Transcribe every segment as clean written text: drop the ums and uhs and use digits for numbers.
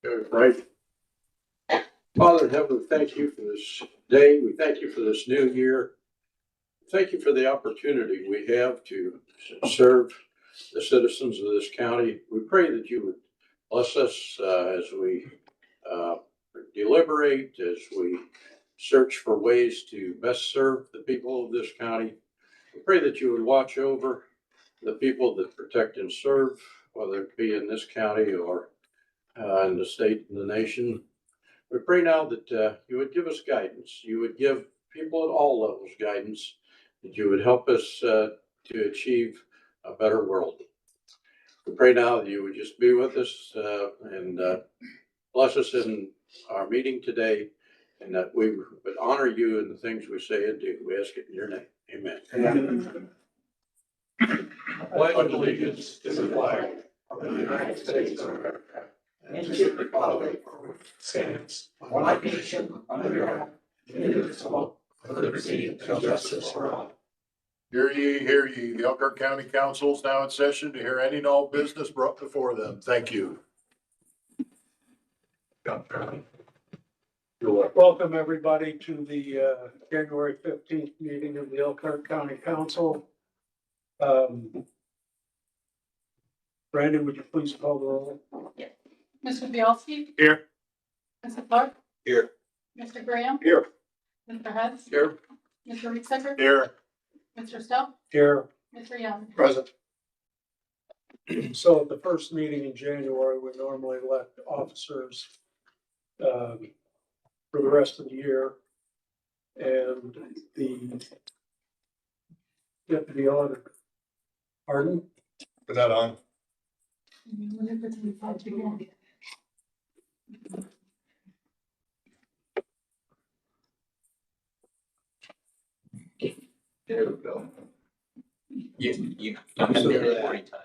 Right. Father in heaven, we thank you for this day. We thank you for this new year. Thank you for the opportunity we have to serve the citizens of this county. We pray that you would bless us as we deliberate, as we search for ways to best serve the people of this county. We pray that you would watch over the people that protect and serve, whether it be in this county or in the state and the nation. We pray now that you would give us guidance. You would give people at all levels guidance, that you would help us to achieve a better world. We pray now that you would just be with us and bless us in our meeting today, and that we would honor you in the things we say and do. We ask it in your name. Amen. Amen. Pledge allegiance to the flag of the United States of America and to the republic for which it stands, one nation under God, indivisible, with liberty and justice for all. Hear ye, hear ye. The Elkhart County Council is now in session to hear any and all business brought before them. Thank you. Welcome, everybody, to the January 15th meeting of the Elkhart County Council. Brandon, would you please call the roll? Mr. Bielski? Here. Mr. Clark? Here. Mr. Graham? Here. Mr. Hess? Here. Mr. Reesecker? Here. Mr. Stump? Here. Mr. Young? Present. So at the first meeting in January, we normally elect officers for the rest of the year. And the deputy auditor. Pardon? Put that on. There we go. You.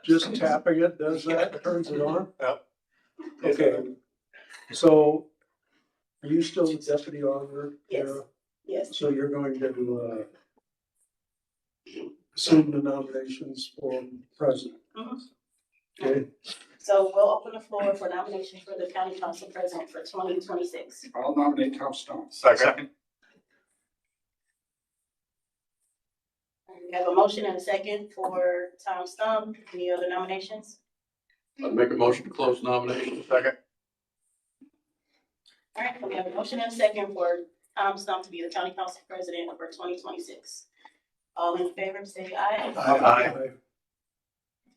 Just tapping it, does that, turns it on? Yep. Okay, so are you still the deputy auditor? Yes. Kara? Yes, So you're going to assume the nominations for president? Mhm. Okay, so we'll open the floor for nomination for the county council president for 2026. I'll nominate Tom Stone. Second. We have a motion and a second for Tom Stump. Any other nominations? I'd make a motion to close nominations. Second. All right, we have a motion and a second for Tom Stump to be the county council president for 2026. All in favor, say aye. Aye.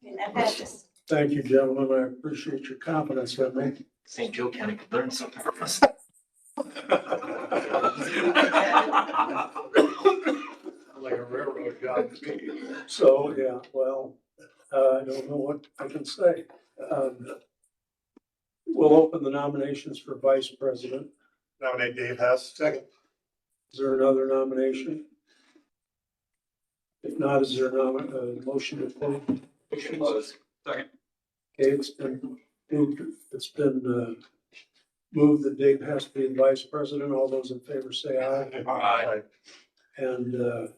And that passes. thank you, gentlemen, I appreciate your confidence in me. St. Joe County could learn something from us. Like a railroad job to me. So, yeah, well, I don't know what I can say. We'll open the nominations for vice president. Nominate Dave Hess. Second. Is there another nomination? If not, is there a motion to close? Second. Okay, it's been moved that Dave has to be the vice president. All those in favor say aye. Aye. And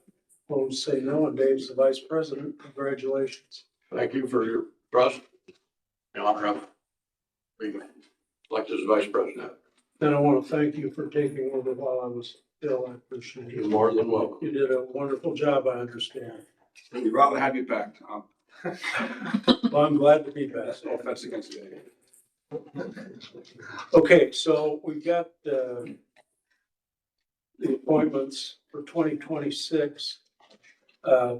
opposed say no, and Dave's the vice president. Congratulations. Thank you for your trust. The honor of being elected as vice president. And I want to thank you for taking over while I was ill. I appreciate You're it. more than welcome. You did a wonderful job, I understand. We'd rather have you back, Tom. Well, I'm glad to be back. No offense against you. Okay, so we've got the appointments for 2026. I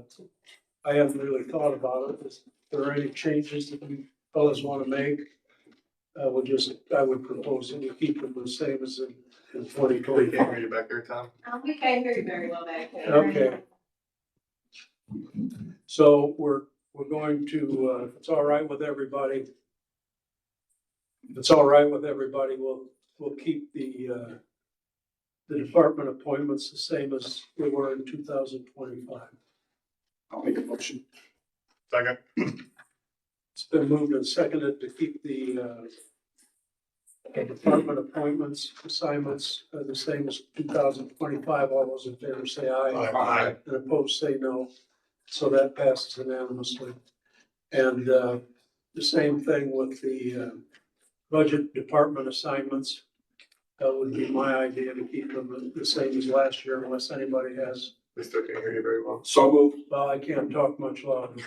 haven't really thought about it. Is there any changes that you fellas want to make? I would propose that we keep them the same as in 2020. Can't hear you back there, Tom. We can't hear you very well back there. Okay. So we're going to, if it's all right with everybody, we'll keep the department appointments the same as they were in 2025. I'll make a motion. Second. It's been moved and seconded to keep the department appointments, assignments the same as 2025. All those in favor say aye. Aye. And opposed say no. So that passes unanimously. And the same thing with the budget department assignments. That would be my idea, to keep them the same as last year unless anybody has. We still can't hear you very well. So moved. Well, I can't talk much longer.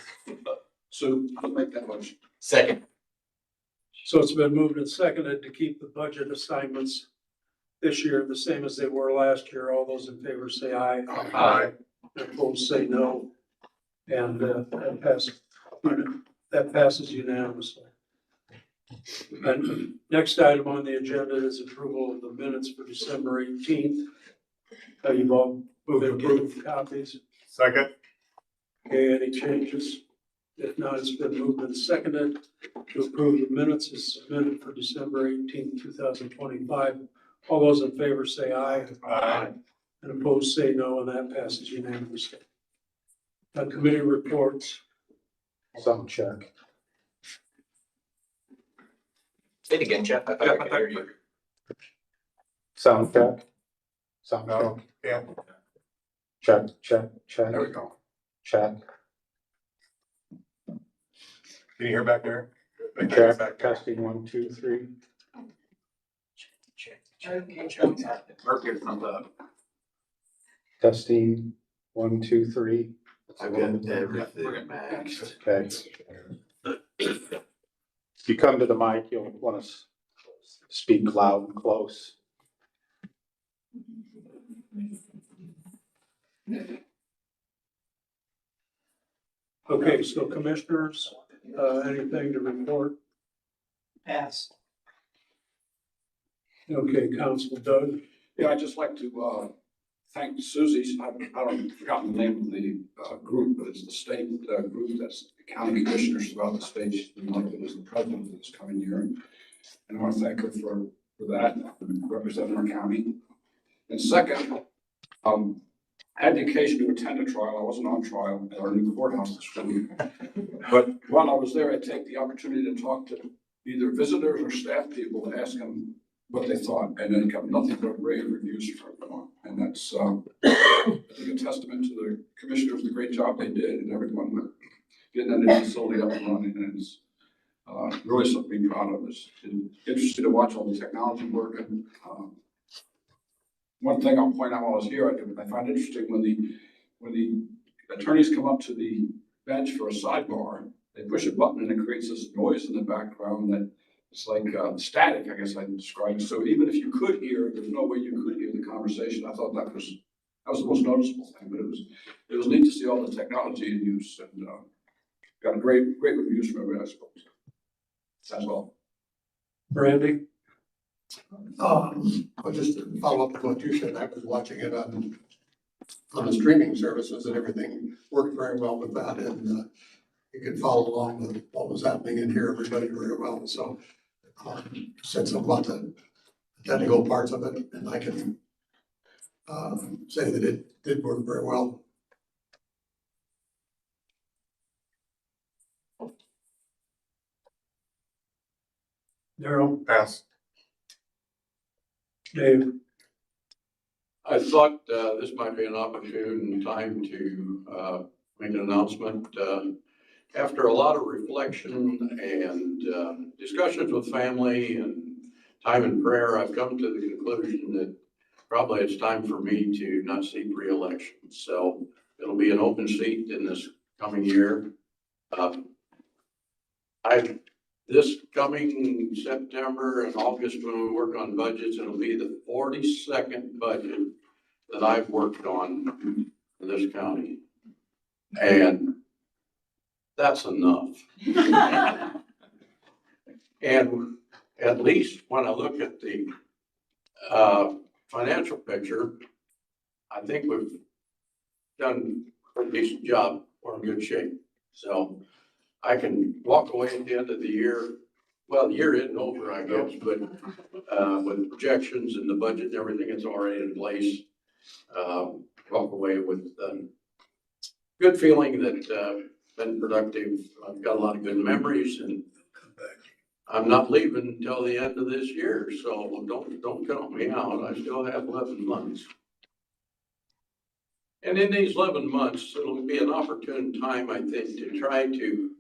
Sue, I'll make that motion. Second. So it's been moved and seconded to keep the budget assignments this year the same as they were last year. All those in favor say aye. Aye. Opposed say no. And that passes unanimously. And next item on the agenda is approval of the minutes for December 18th. You've all moved to approve copies. Second. Okay, any changes? If not, it's been moved and seconded to approve the minutes as submitted for December 18th, 2025. All those in favor say aye. Aye. And opposed say no, and that passes unanimously. Committee reports. Sound check. Say it again, Jeff. I thought I could hear you. Sound check. Sound check. No, yeah, Check, check, check, there we go. check, Can you hear back there? check, testing 1, 2, 3. Mercury thumbs up. Testing 1, 2, 3. I've got everything maxed. Okay. If you come to the mic, you'll want to speak loud and close. Okay, so commissioners, anything to report? Pass. Okay, Council Doug. Yeah, I'd just like to, thank Susie. I've forgotten the name of the, group, but it's the state, group that's the county commissioners throughout the state. She's been elected as the president of this coming year. And I want to thank her for that, representing our county. And second, I had the occasion to attend a trial. I wasn't on trial at our new courthouse this week. But while I was there, I take the opportunity to talk to either visitors or staff people and ask them what they thought, and then got nothing but rave reviews from everyone. And that's, I think, a testament to the commissioners, the great job they did, and everyone getting that new facility up and running. And it's really something to be proud of. It's interesting to watch all the technology working. One thing I'll point out while I was here, I find interesting when the attorneys come up to the bench for a sidebar, they push a button and it creates this noise in the background that it's like static, I guess I'd describe it. So even if you could hear, there's no way you could hear the conversation. I thought that was the most noticeable thing, but it was neat to see all the technology in use, and got a great reviews from everybody, I suppose. That's all. Randy? Just to follow up on what you said, I was watching it on the streaming services, and everything worked very well with that, and you could follow along with what was happening and hear everybody very well. So said something about the technical parts of it, and I can say that it did work very well. Daryl? Pass. Dave? I thought this might be an opportune time to make an announcement. After a lot of reflection and discussions with family and time in prayer, I've come to the conclusion that probably it's time for me to not seek re-election. So it'll be an open seat in this coming year. This coming September and August, when we work on budgets, it'll be the 42nd budget that I've worked on in this county. And that's enough. And at least when I look at the financial picture, I think we've done a pretty decent job. We're in good shape. So I can walk away at the end of the year. Well, the year isn't over, I guess, but with projections and the budget and everything that's already in place, walk away with good feeling that been productive. I've got a lot of good memories, and I'm not leaving until the end of this year. So don't count me out. I still have 11 months. And in these 11 months, it'll be an opportune time, I think, to try to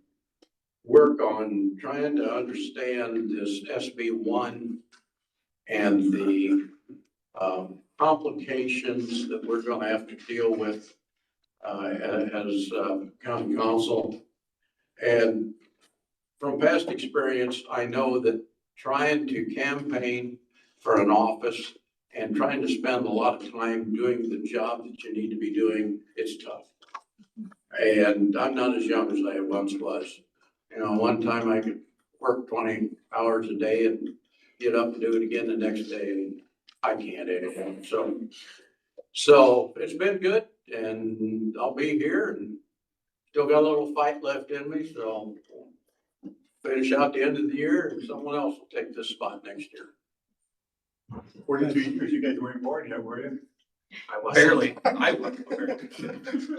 work on trying to understand this SB1 and the complications that we're gonna have to deal with as county council. And from past experience, I know that trying to campaign for an office and trying to spend a lot of time doing the job that you need to be doing, it's tough. And I'm not as young as I once was. You know, one time I could work 20 hours a day and get up and do it again the next day, and I can't anymore. So it's been good, and I'll be here, and still got a little fight left in me, so finish out the end of the year, and someone else will take this spot next year. 42 years, you guys weren't born yet, were you? I was Barely. I would.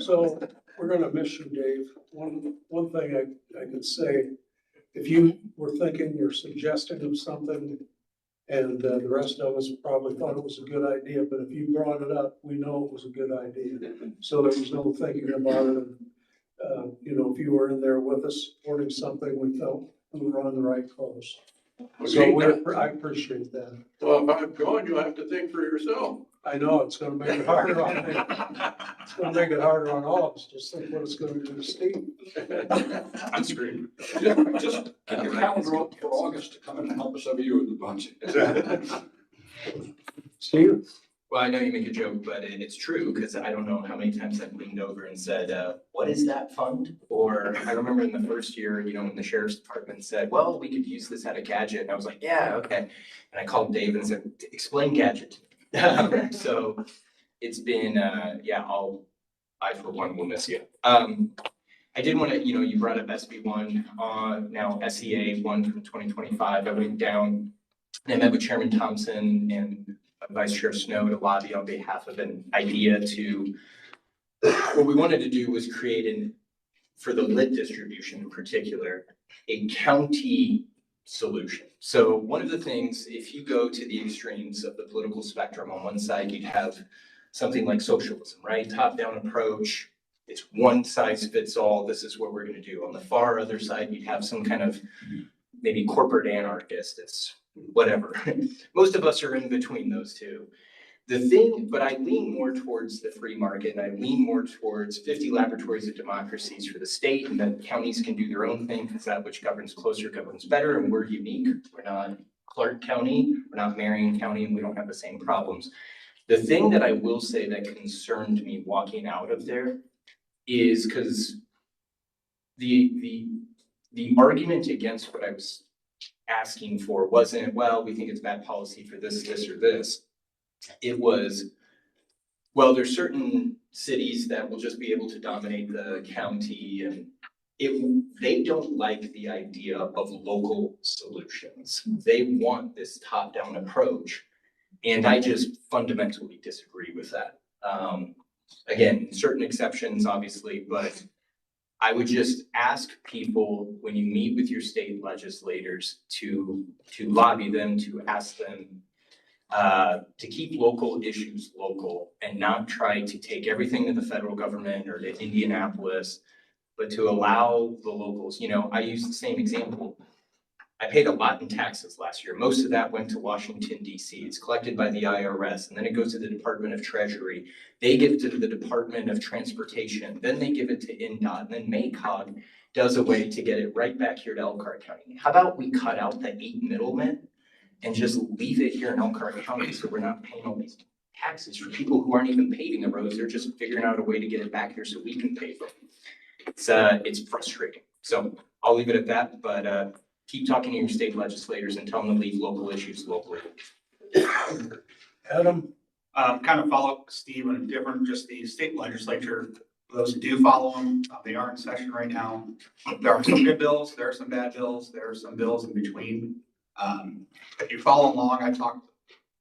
So we're gonna miss you, Dave. One thing I could say, if you were thinking or suggesting of something and the rest of us probably thought it was a good idea, but if you brought it up, we know it was a good idea. So there was no thinking about it. You know, if you were in there with us supporting something, we felt we were on the right course. So I appreciate that. Well, if I'm going, you'll have to think for yourself. I know it's gonna make it harder on me. It's gonna make it harder on all of us. Just think what it's gonna do to Steve. I'm screwed. Just keep your calendar up for August to come in and help us over you with the bunch. Steve? Well, I know you make a joke, but it's true, because I don't know how many times I've leaned over and said, what is that fund? Or I remember in the first year, you know, when the sheriff's department said, well, we could use this at a gadget. And I was like, yeah, okay. And I called Dave and said, explain gadget. So it's been, I for one will miss you. I did want to, you know, you brought up SB1, now SEA 1 from 2025. I went down and I met with Chairman Thompson and Vice Chair Snow to lobby on behalf of an idea to, what we wanted to do was create for the lit distribution in particular, a county solution. So one of the things, if you go to the extremes of the political spectrum, on one side you'd have something like socialism, right? Top-down approach. It's one size fits all. This is what we're going to do. On the far other side, you'd have some kind of maybe corporate anarchist. It's whatever. Most of us are in between those two. But I lean more towards the free market, and I lean more towards 50 laboratories of democracies for the state, and that counties can do their own thing, because that which governs closer governs better, and we're unique. We're not Clark County, we're not Marion County, and we don't have the same problems. The thing that I will say that concerned me walking out of there is because the argument against what I was asking for wasn't, well, we think it's bad policy for this, or this. It was, well, there's certain cities that will just be able to dominate the county, and they don't like the idea of local solutions. They want this top-down approach, and I just fundamentally disagree with that. Again, certain exceptions, obviously, but I would just ask people, when you meet with your state legislators, to lobby them, to ask them to keep local issues local and not try to take everything to the federal government or to Indianapolis, but to allow the locals. You know, I use the same example. I paid a lot in taxes last year. Most of that went to Washington, D.C. It's collected by the IRS, and then it goes to the Department of Treasury. They give it to the Department of Transportation. Then they give it to INDOT, and then MACOG does a way to get it right back here to Elkhart County. How about we cut out the 8 middlemen and just leave it here in Elkhart County, so we're not paying all these taxes for people who aren't even paving the roads. They're just figuring out a way to get it back here so we can pave them. It's frustrating. So I'll leave it at that, but keep talking to your state legislators and tell them to leave local issues locally. Adam? Kind of follow Steve on a different, just the state legislature, for those who do follow them, they are in session right now. There are some good bills, there are some bad bills, there are some bills in between. If you follow along, I talked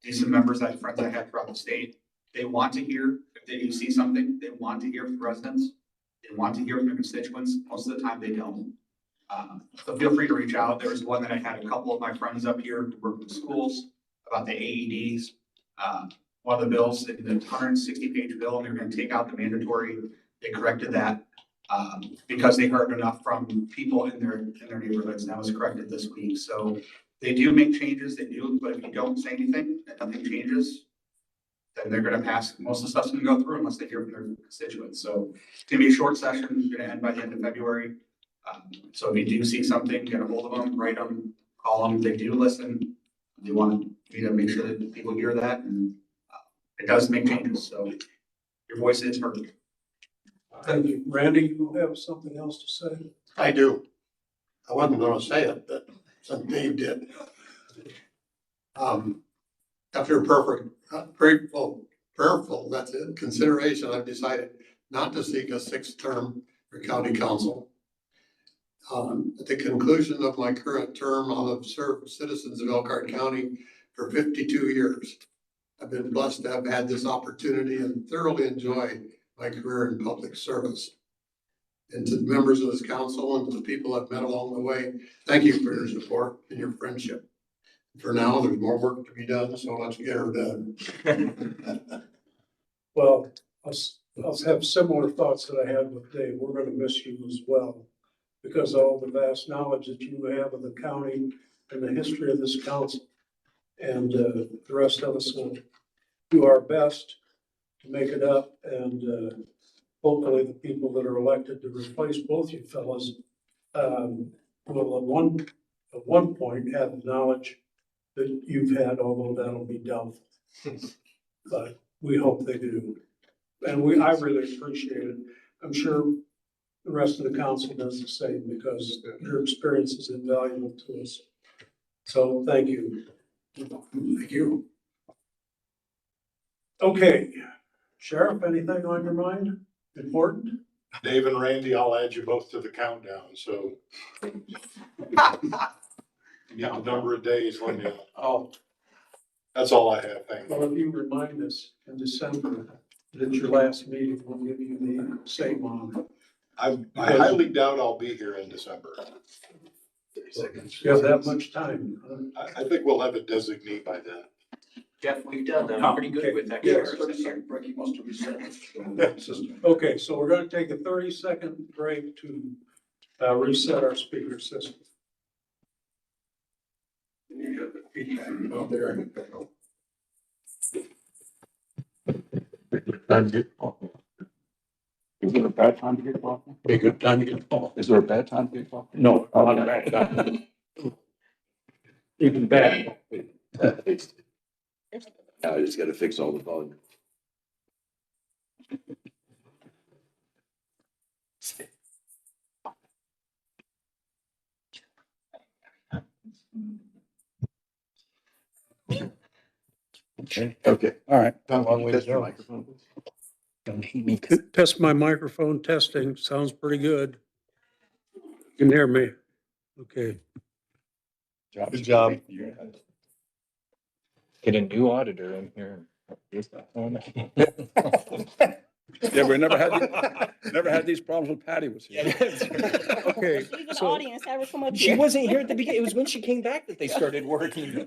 to some members, friends I have throughout the state. They want to hear, if they do see something, they want to hear from residents. They want to hear from their constituents. Most of the time they don't. So feel free to reach out. There was one that I had a couple of my friends up here who work with schools about the AEDs. One of the bills in the 160-page bill, and they were going to take out the mandatory. They corrected that. because they heard enough from people in their neighborhoods, and that was corrected this week. So they do make changes, they do, but if you don't say anything and nothing changes, then they're gonna pass, most of the stuff's gonna go through unless they hear from their constituents. So it's gonna be a short session, gonna end by the end of February. So if you do see something, get a hold of them, write them, call them, they do listen. They want me to make sure that people hear that, and it does make changes, so your voice is heard. Thank you. Randy, you have something else to say? I do. I wasn't gonna say it, but some Dave did. After prayerful, that's it, consideration, I've decided not to seek a sixth term for county council. At the conclusion of my current term, I'll have served citizens of Elkhart County for 52 years. I've been blessed to have had this opportunity and thoroughly enjoy my career in public service. And to the members of this council and to the people I've met along the way, thank you for your support and your friendship. For now, there's more work to be done, so let's get her done. Well, I'll have similar thoughts that I had with Dave. We're gonna miss you as well, because of all the vast knowledge that you have of the county and the history of this council. And the rest of us will do our best to make it up, and hopefully the people that are elected to replace both you fellas will at one point have knowledge that you've had, although that'll be doubtful. But we hope they do. And I really appreciate it. I'm sure the rest of the council does the same, because your experience is invaluable to us. So thank you. Thank you. Okay, Sheriff, anything on your mind? Important? Dave and Randy, I'll add you both to the countdown, so. You get the number of days, let me know. Oh, That's all I have, thank you. well, if you remind us in December that it's your last meeting, we'll give you the same honor. I highly doubt I'll be here in December. You have that much time, huh? I think we'll have a designee by then. Jeff, we've done pretty good with that. Yes, 30-second break, he wants to reset the system. Okay, so we're gonna take a 30-second break to reset our speaker system. Oh, there. Is there a bad time to get coffee? Be a good time to get involved. Is there a bad time to get coffee? No, not a bad time. Even bad. Now I just gotta fix all the volume. Okay. All right. Test your microphone, please. Don't hate me. Test my microphone, testing, sounds pretty good. You can hear me? Okay. Good job. Get a new auditor in here. Yeah, we never had these problems when Patty was here. Okay, Leave an so audience, have her come up She here. wasn't here at the beginning. It was when she came back that they started working.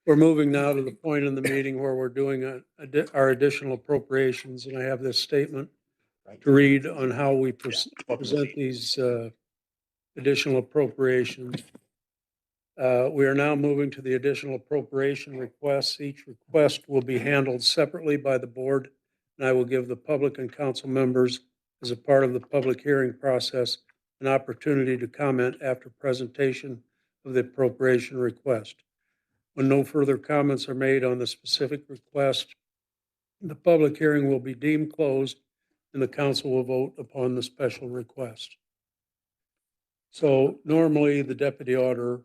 we're moving now to the point in the meeting where we're doing our additional appropriations, and I have this statement to read on how we present these additional appropriations. We are now moving to the additional appropriation requests. Each request will be handled separately by the board, and I will give the public and council members, as a part of the public hearing process, an opportunity to comment after presentation of the appropriation request. When no further comments are made on the specific request, the public hearing will be deemed closed, and the council will vote upon the special request. So normally, the deputy auditor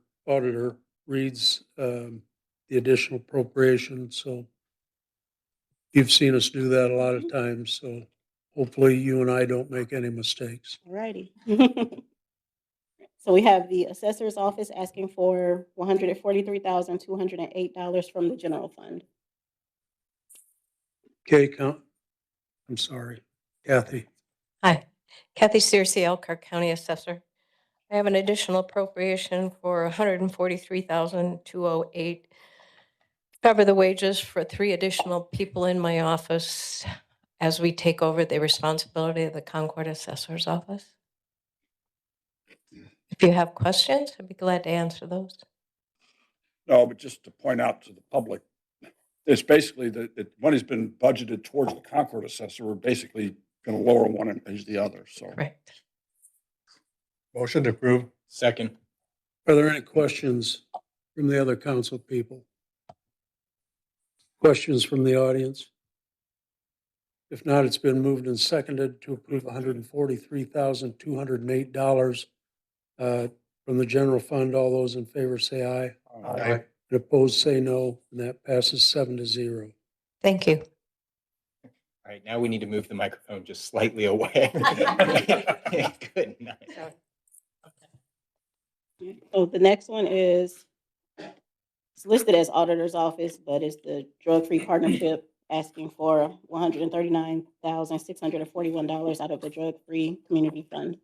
reads the additional appropriation, so you've seen us do that a lot of times, so hopefully you and I don't make any mistakes. Alrighty. So we have the assessor's office asking for $143,208 from the general fund. Okay, I'm sorry, Kathy. Hi, Kathy Searcy, Elkhart County Assessor. I have an additional appropriation for $143,208 cover the wages for 3 additional people in my office as we take over the responsibility of the Concord Assessor's Office. If you have questions, I'd be glad to answer those. No, but just to point out to the public, it's basically the money's been budgeted towards the Concord assessor. We're basically going to lower one and raise the other, so. Correct. Motion to approve. Second. Are there any questions from the other council people? Questions from the audience? If not, it's been moved and seconded to approve $143,208 from the general fund. All those in favor say aye. Aye. And opposed say no, and that passes 7-0. Thank you. All right, now we need to move the microphone just slightly away. Good night. So the next one is, it's listed as auditor's office, but it's the drug-free partnership asking for $139,641 out of the drug-free community fund.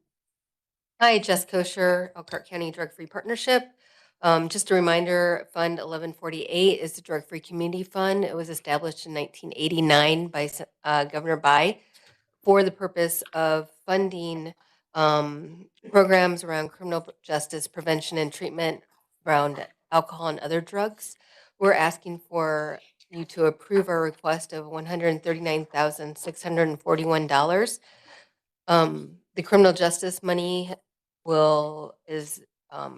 Hi, Jess Kosher, Elkhart County Drug-Free Partnership. Just a reminder, Fund 1148 is the Drug-Free Community Fund. It was established in 1989 by Governor Bai for the purpose of funding programs around criminal justice prevention and treatment around alcohol and other drugs. We're asking for you to approve our request of $139,641. The criminal justice money is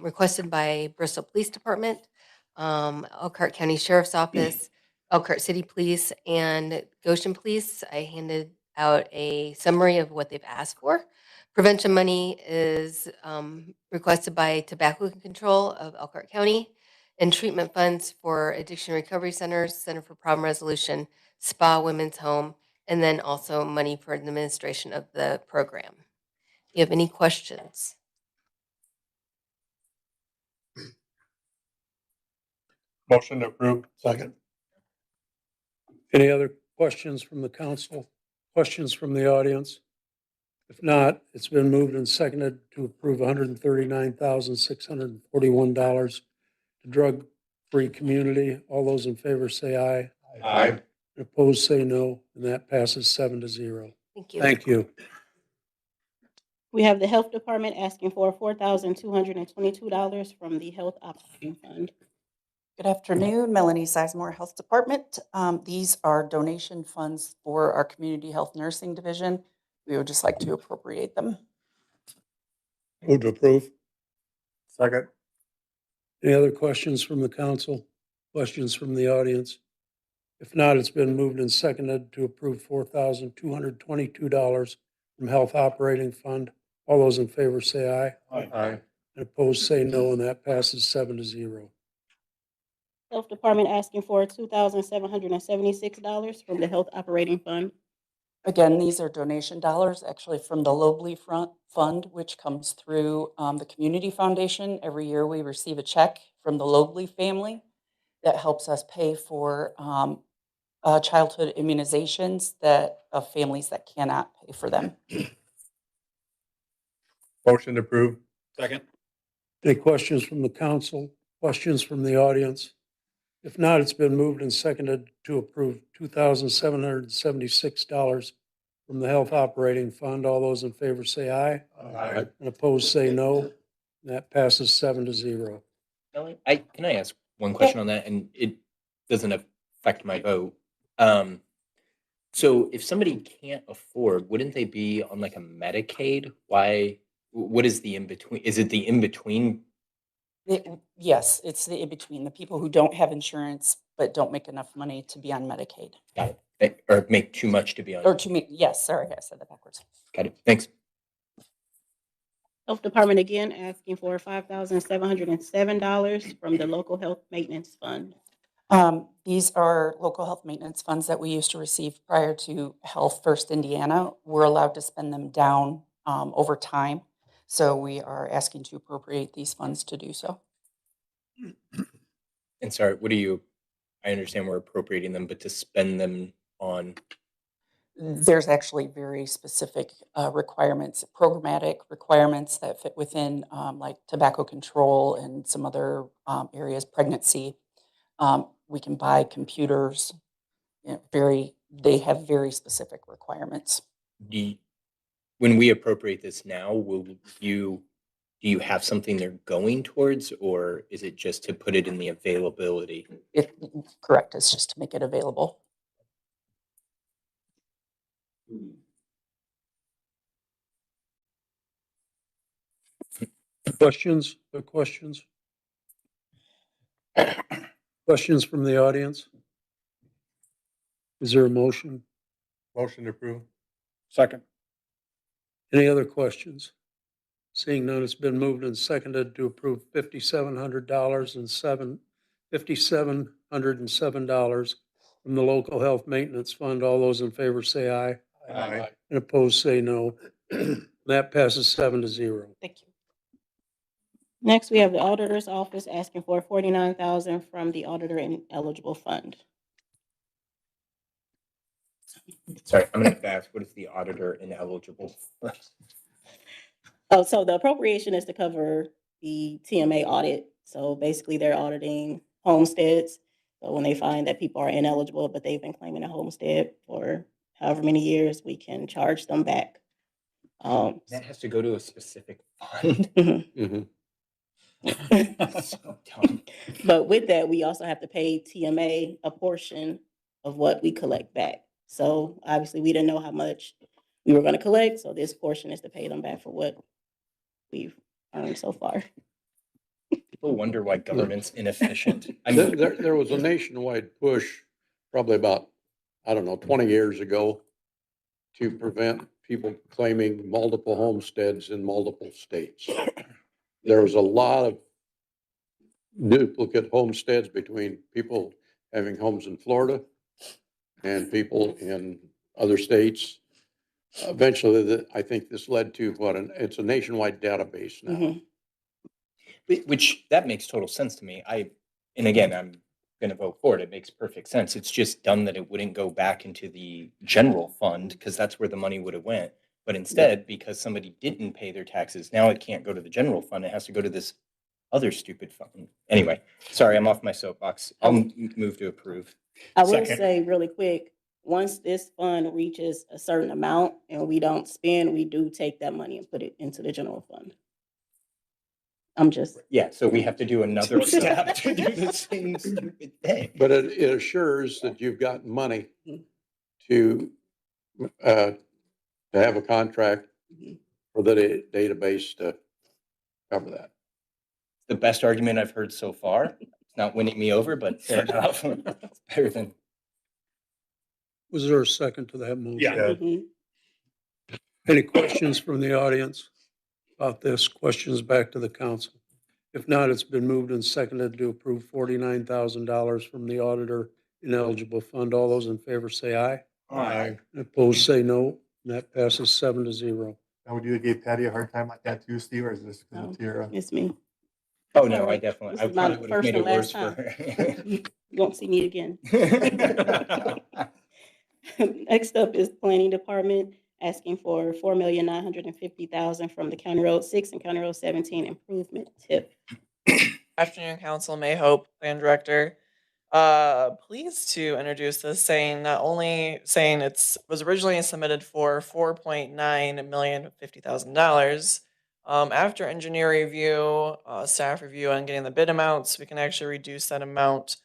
requested by Bristol Police Department, Elkhart County Sheriff's Office, Elkhart City Police, and Goshen Police. I handed out a summary of what they've asked for. Prevention money is requested by Tobacco Control of Elkhart County, and treatment funds for addiction recovery centers, Center for Problem Resolution, SPA, Women's Home, and then also money for the administration of the program. You have any questions? Motion to approve. Second. Any other questions from the council? Questions from the audience? If not, it's been moved and seconded to approve $139,641 to drug-free community. All those in favor say aye. Aye. And opposed say no, and that passes 7-0. Thank you. Thank you. We have the Health Department asking for $4,222 from the Health Operating Fund. Good afternoon, Melanie Sizemore, Health Department. These are donation funds for our Community Health Nursing Division. We would just like to appropriate them. Move to approve. Second. Any other questions from the council? Questions from the audience? If not, it's been moved and seconded to approve $4,222 from Health Operating Fund. All those in favor say aye. Aye. And opposed say no, and that passes 7-0. Health Department asking for $2,776 from the Health Operating Fund. Again, these are donation dollars actually from the Lobley Fund, which comes through the Community Foundation. Every year we receive a check from the Lobley family that helps us pay for childhood immunizations of families that cannot pay for them. Motion to approve. Second. Any questions from the council? Questions from the audience? If not, it's been moved and seconded to approve $2,776 from the Health Operating Fund. All those in favor say aye. Aye. And opposed say no. That passes 7-0. Can I ask one question on that? And it doesn't affect my vote. So if somebody can't afford, wouldn't they be on like a Medicaid? What is the in-between? Is it the in-between? Yes, it's the in-between, the people who don't have insurance but don't make enough money to be on Medicaid. Got it. Or make too much to be on. Or to me, yes, sorry, I said that backwards. Got it. Thanks. Health Department again asking for $5,707 from the Local Health Maintenance Fund. These are local health maintenance funds that we used to receive prior to Health First Indiana. We're allowed to spend them down over time. So we are asking to appropriate these funds to do so. And sorry, I understand we're appropriating them, but to spend them on? There's actually very specific requirements, programmatic requirements that fit within like tobacco control and some other areas, pregnancy. We can buy computers, very they have very specific requirements. When we appropriate this now, do you have something they're going towards, or is it just to put it in the availability? Correct, it's just to make it available. Questions or questions? Questions from the audience? Is there a motion? Motion to approve. Second. Any other questions? Seeing none, it's been moved and seconded to approve $5,707 from the local health maintenance fund. All those in favor say aye. Aye. And opposed say no. That passes 7-0. Thank you. Next, we have the auditor's office asking for $49,000 from the auditor ineligible fund. Sorry, I'm gonna have to ask, what is the auditor ineligible? Oh, so the appropriation is to cover the TMA audit. So basically, they're auditing homesteads. So when they find that people are ineligible, but they've been claiming a homestead for however many years, we can charge them back. That has to go to a specific fund. Mhm. So dumb. But with that, we also have to pay TMA a portion of what we collect back. So obviously, we didn't know how much we were going to collect. So this portion is to pay them back for what we've earned so far. People wonder why government's inefficient. I mean, There was a nationwide push probably about, I don't know, 20 years ago to prevent people claiming multiple homesteads in multiple states. There was a lot of duplicate homesteads between people having homes in Florida and people in other states. Eventually, I think this led to it's a nationwide database now. which that makes total sense to me. And again, I'm going to vote for it. It makes perfect sense. It's just dumb that it wouldn't go back into the general fund because that's where the money would have went. But instead, because somebody didn't pay their taxes, now it can't go to the general fund. It has to go to this other stupid fund. Anyway, sorry, I'm off my soapbox. I'll move to approve. I will say really quick, once this fund reaches a certain amount and we don't spend, we do take that money and put it into the general fund. Yeah, so we have to do another step to do the same stupid thing. But it assures that you've got money to have a contract for the database to cover that. The best argument I've heard so far. It's not winning me over, but fair enough. It's better than. Was there a second to that motion? Yeah. Any questions from the audience about this? Questions back to the council? If not, it's been moved and seconded to approve $49,000 from the auditor ineligible fund. All those in favor say aye. Aye. And opposed say no. And that passes 7-0. Now, would you give Patty a hard time like that too, Steve, or is this because No, of Tara? it's me. Oh, no, I definitely, This I is my probably would have first made and it worse last for time. her. You won't see me again. Next up is Planning Department asking for $4,950,000 from the County Road 6 and County Road 17 improvement tip. Afternoon, Council. May Hope, Plan Director. Pleased to introduce this, saying it was originally submitted for $4,950,000. After engineer review, staff review, and getting the bid amounts, we can actually reduce that amount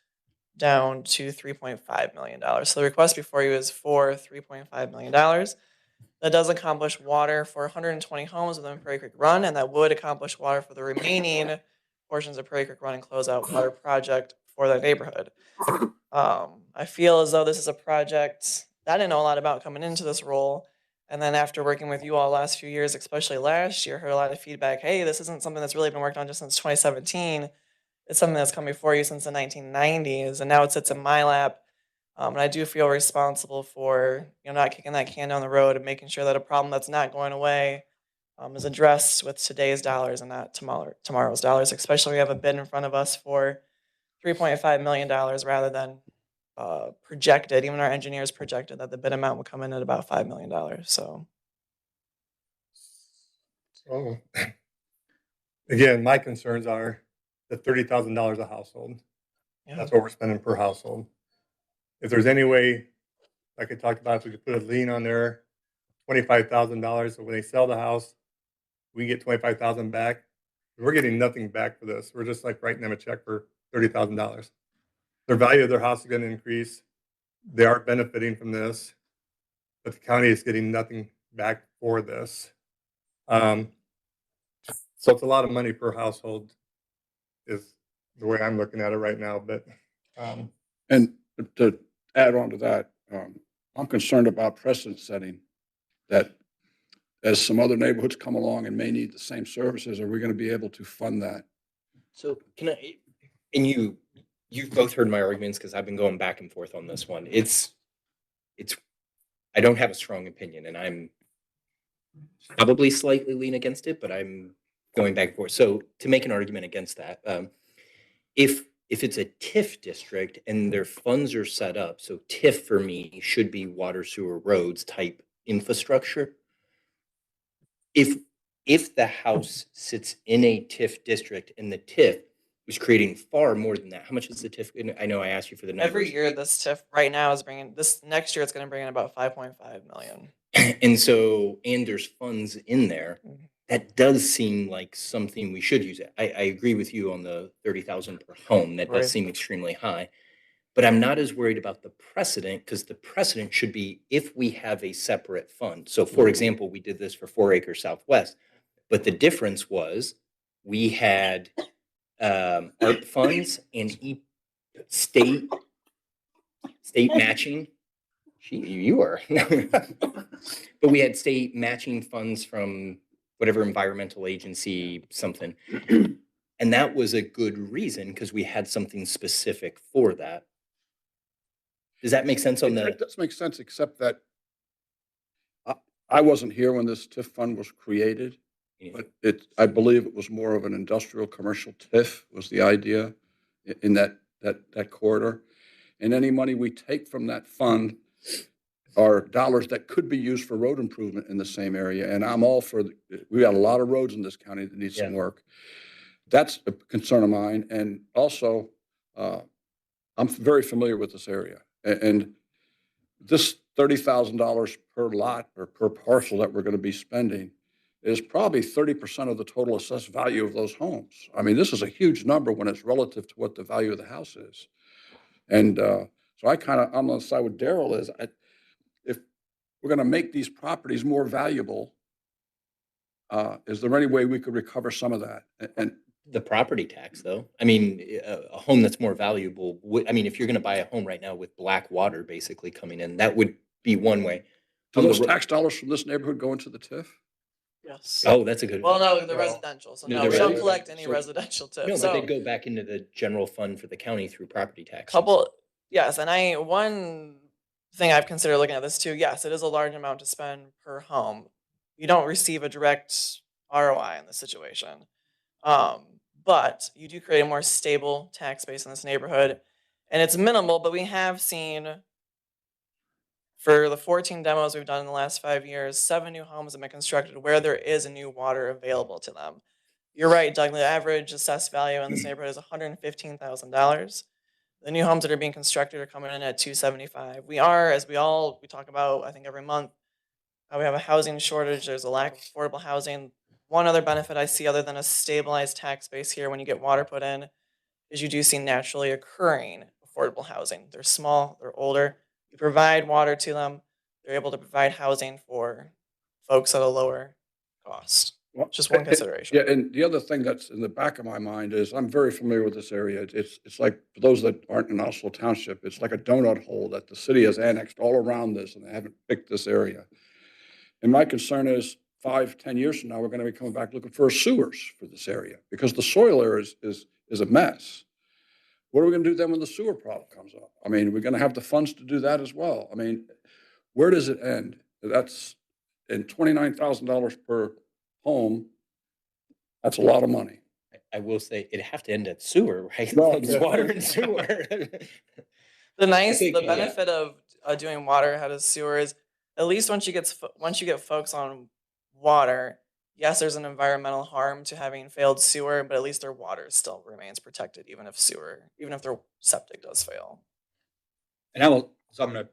down to $3.5 million. So the request before you is for $3.5 million. That does accomplish water for 120 homes within Prairie Creek Run, and that would accomplish water for the remaining portions of Prairie Creek Run and close out water project for that neighborhood. I feel as though this is a project that I didn't know a lot about coming into this role. And then after working with you all the last few years, especially last year, heard a lot of feedback. Hey, this isn't something that's really been worked on just since 2017. It's something that's come before you since the 1990s, and now it sits in my lap. And I do feel responsible for not kicking that can down the road and making sure that a problem that's not going away is addressed with today's dollars and not tomorrow's dollars. Especially we have a bid in front of us for $3.5 million rather than projected. Even our engineers projected that the bid amount would come in at about $5 million. So Again, my concerns are the $30,000 a household. Yeah. That's what we're spending per household. If there's any way like I talked about, if we could put a lien on there, $25,000, so when they sell the house, we get 25,000 back. We're getting nothing back for this. We're just like writing them a check for $30,000. Their value of their house is gonna increase. They are benefiting from this, but the county is getting nothing back for this. So it's a lot of money per household is the way I'm looking at it right now, but, And to add on to that, I'm concerned about precedent setting, that as some other neighborhoods come along and may need the same services, are we going to be able to fund that? So can I, and you've both heard my arguments because I've been going back and forth on this one. I don't have a strong opinion and I'm probably slightly lean against it, but I'm going back and forth. So to make an argument against that, if it's a TIF district and their funds are set up, so TIF for me should be water, sewer, roads type infrastructure. If the house sits in a TIF district and the TIF was creating far more than that, how much is the TIF? And I know I asked you for the numbers. Every year, this TIF right now is bringing this next year. It's going to bring in about 5.5 million. And so, and there's funds in there. That does seem like something we should use. I agree with you on the 30,000 per home. That Right. does seem extremely high. But I'm not as worried about the precedent because the precedent should be if we have a separate fund. So, for example, we did this for 4 Acres Southwest, but the difference was we had ARP funds and state matching. You were. But we had state matching funds from whatever environmental agency, something. And that was a good reason because we had something specific for that. Does that make sense on It does make sense, except that I wasn't here when this TIF fund was created, but I believe it was more of an industrial commercial TIF was the idea in that corridor. And any money we take from that fund are dollars that could be used for road improvement in the same area. And I'm all for, we got a lot of roads in this county that need some work. That's a concern of mine. And also, I'm very familiar with this area. And this $30,000 per lot or per parcel that we're going to be spending is probably 30% of the total assessed value of those homes. I mean, this is a huge number when it's relative to what the value of the house is. And so I'm on the side with Daryl is, if we're going to make these properties more valuable, is there any way we could recover some of that? And the property tax, though. I mean, a home that's more valuable. I mean, if you're going to buy a home right now with black water basically coming in, that would be one way. Do those tax dollars from this neighborhood go into the TIF? Yes. Oh, that's a good Well, one. no, the residential. So No, no, the we don't resi- collect any so- residential TIF. No, so but they go back into the general fund for the county through property tax. Yes, and one thing I've considered looking at this too. Yes, it is a large amount to spend per home. You don't receive a direct ROI in this situation. But you do create a more stable tax base in this neighborhood. And it's minimal, but we have seen for the 14 demos we've done in the last 5 years, 7 new homes have been constructed where there is a new water available to them. You're right, Doug, the average assessed value in this neighborhood is $115,000. The new homes that are being constructed are coming in at $275,000. We are, as we talk about, I think every month, we have a housing shortage. There's a lack of affordable housing. One other benefit I see other than a stabilized tax base here when you get water put in is you do see naturally occurring affordable housing. They're small, they're older. You provide water to them. They're able to provide housing for folks at a lower cost. Well, Just one consideration. Yeah, and the other thing that's in the back of my mind is I'm very familiar with this area. It's like, for those that aren't in Oslo Township, it's like a donut hole that the city has annexed all around this and they haven't picked this area. And my concern is 5-10 years from now, we're going to be coming back looking for sewers for this area because the soil area is a mess. What are we going to do then when the sewer problem comes up? I mean, we're going to have the funds to do that as well. I mean, where does it end? That's in $29,000 per home. That's a lot of money. I will say it'd have to end at sewer, right? No, Like yeah. water and sewer. The think, yeah. benefit of doing water out of sewer is at least once you get folks on water, yes, there's an environmental harm to having failed sewer, but at least their water still remains protected, even if their septic does fail. And I'm gonna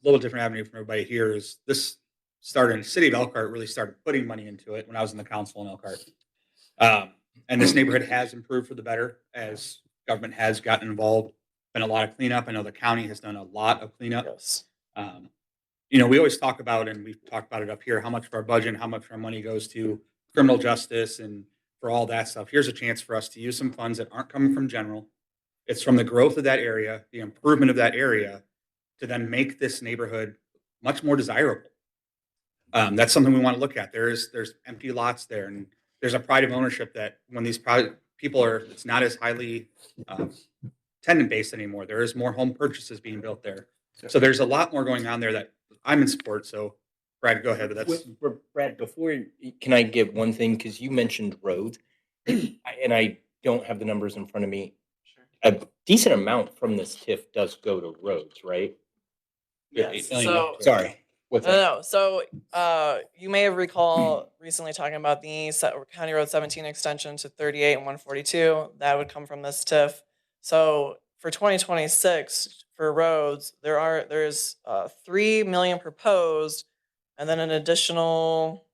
little different avenue from everybody here is this started in the city of Elkhart, really started putting money into it when I was in the council in Elkhart. And this neighborhood has improved for the better as government has gotten involved. Been a lot of cleanup. I know the county has done a lot of cleanup. Yes. You know, we always talk about, and we've talked about it up here, how much of our budget and how much of our money goes to criminal justice and for all that stuff. Here's a chance for us to use some funds that aren't coming from general. It's from the growth of that area, the improvement of that area, to then make this neighborhood much more desirable. That's something we want to look at. There's empty lots there, and there's a pride of ownership that when these people are, it's not as highly tenant based anymore. There is more home purchases being built there. So there's a lot more going on there that I'm in support. So Brad, go ahead. That's Brad, can I give one thing? Because you mentioned roads, and I don't have the numbers in front of me. A decent amount from this TIF does go to roads, right? Yes. Sorry. What's that? No. So you may have recall recently talking about the County Road 17 extension to 38 and 142. That would come from this TIF. So for 2026 for roads, there's 3 million proposed, and then an additional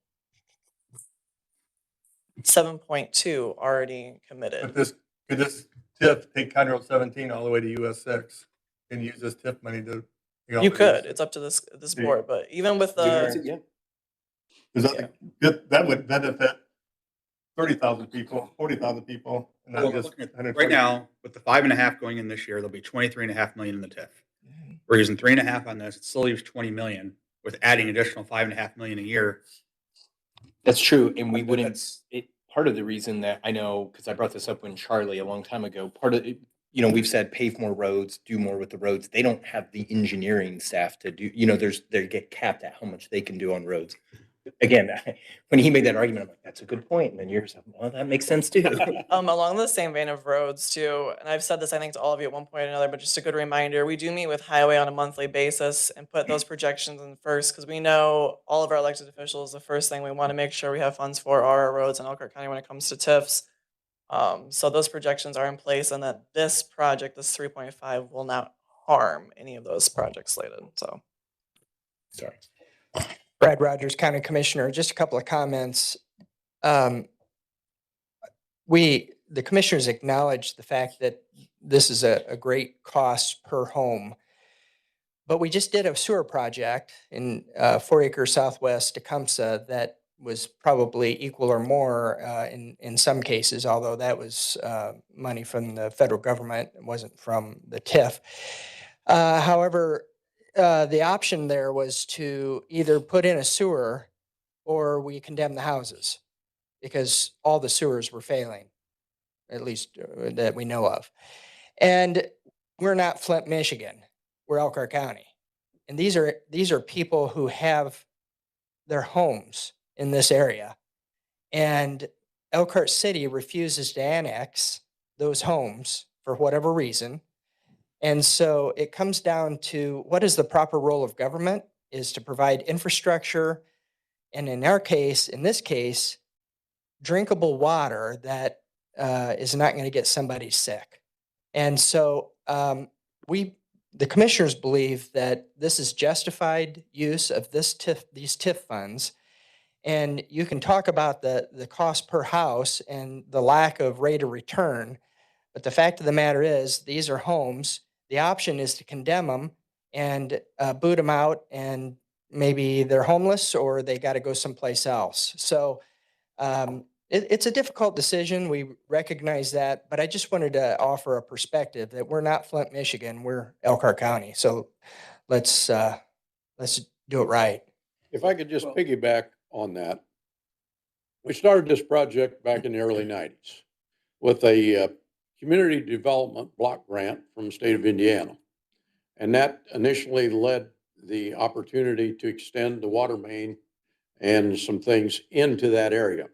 7.2 already committed. But could this TIF take County Road 17 all the way to US 6 and use this TIF money to? You could. It's up to this board, but even with the That would benefit 30,000 people, 40,000 people. And not just right now, with the 5.5 going in this year, there'll be 23.5 million in the TIF. We're using 3.5 on this. It still leaves 20 million with adding additional 5.5 million a year. That's true, and we wouldn't. Part of the reason that I know, because I brought this up when Charlie a long time ago. Part of it, we've said pave more roads, do more with the roads. They don't have the engineering staff to do. They get capped at how much they can do on roads. Again, when he made that argument, I'm like, that's a good point. And then you're like, well, that makes sense too. Along the same vein of roads too, and I've said this I think to all of you at one point or another, but just a good reminder, we do meet with Highway on a monthly basis and put those projections in first, because we know all of our elected officials, the first thing we want to make sure we have funds for are our roads in Elkhart County when it comes to TIFs. So those projections are in place, and that this project, this 3.5, will not harm any of those projects slated. So, sorry. Brad Rogers, County Commissioner, just a couple of comments. The commissioners acknowledge the fact that this is a great cost per home, but we just did a sewer project in 4 acre southwest Tecumseh that was probably equal or more in some cases, although that was money from the federal government. It wasn't from the TIF. However, the option there was to either put in a sewer or we condemn the houses because all the sewers were failing, at least that we know of. And we're not Flint, Michigan. We're Elkhart County. And these are people who have their homes in this area. And Elkhart City refuses to annex those homes for whatever reason. And so it comes down to what is the proper role of government is to provide infrastructure. And in this case, drinkable water that is not going to get somebody sick. And so the commissioners believe that this is justified use of these TIF funds. And you can talk about the cost per house and the lack of rate of return. But the fact of the matter is, these are homes. The option is to condemn them and boot them out, and maybe they're homeless or they got to go someplace else. So it's a difficult decision. We recognize that, but I just wanted to offer a perspective that we're not Flint, Michigan. We're Elkhart County. So let's do it right. If I could just piggyback on that. We started this project back in the early 90s with a community development block grant from the state of Indiana. And that initially led the opportunity to extend the water main and some things into that area.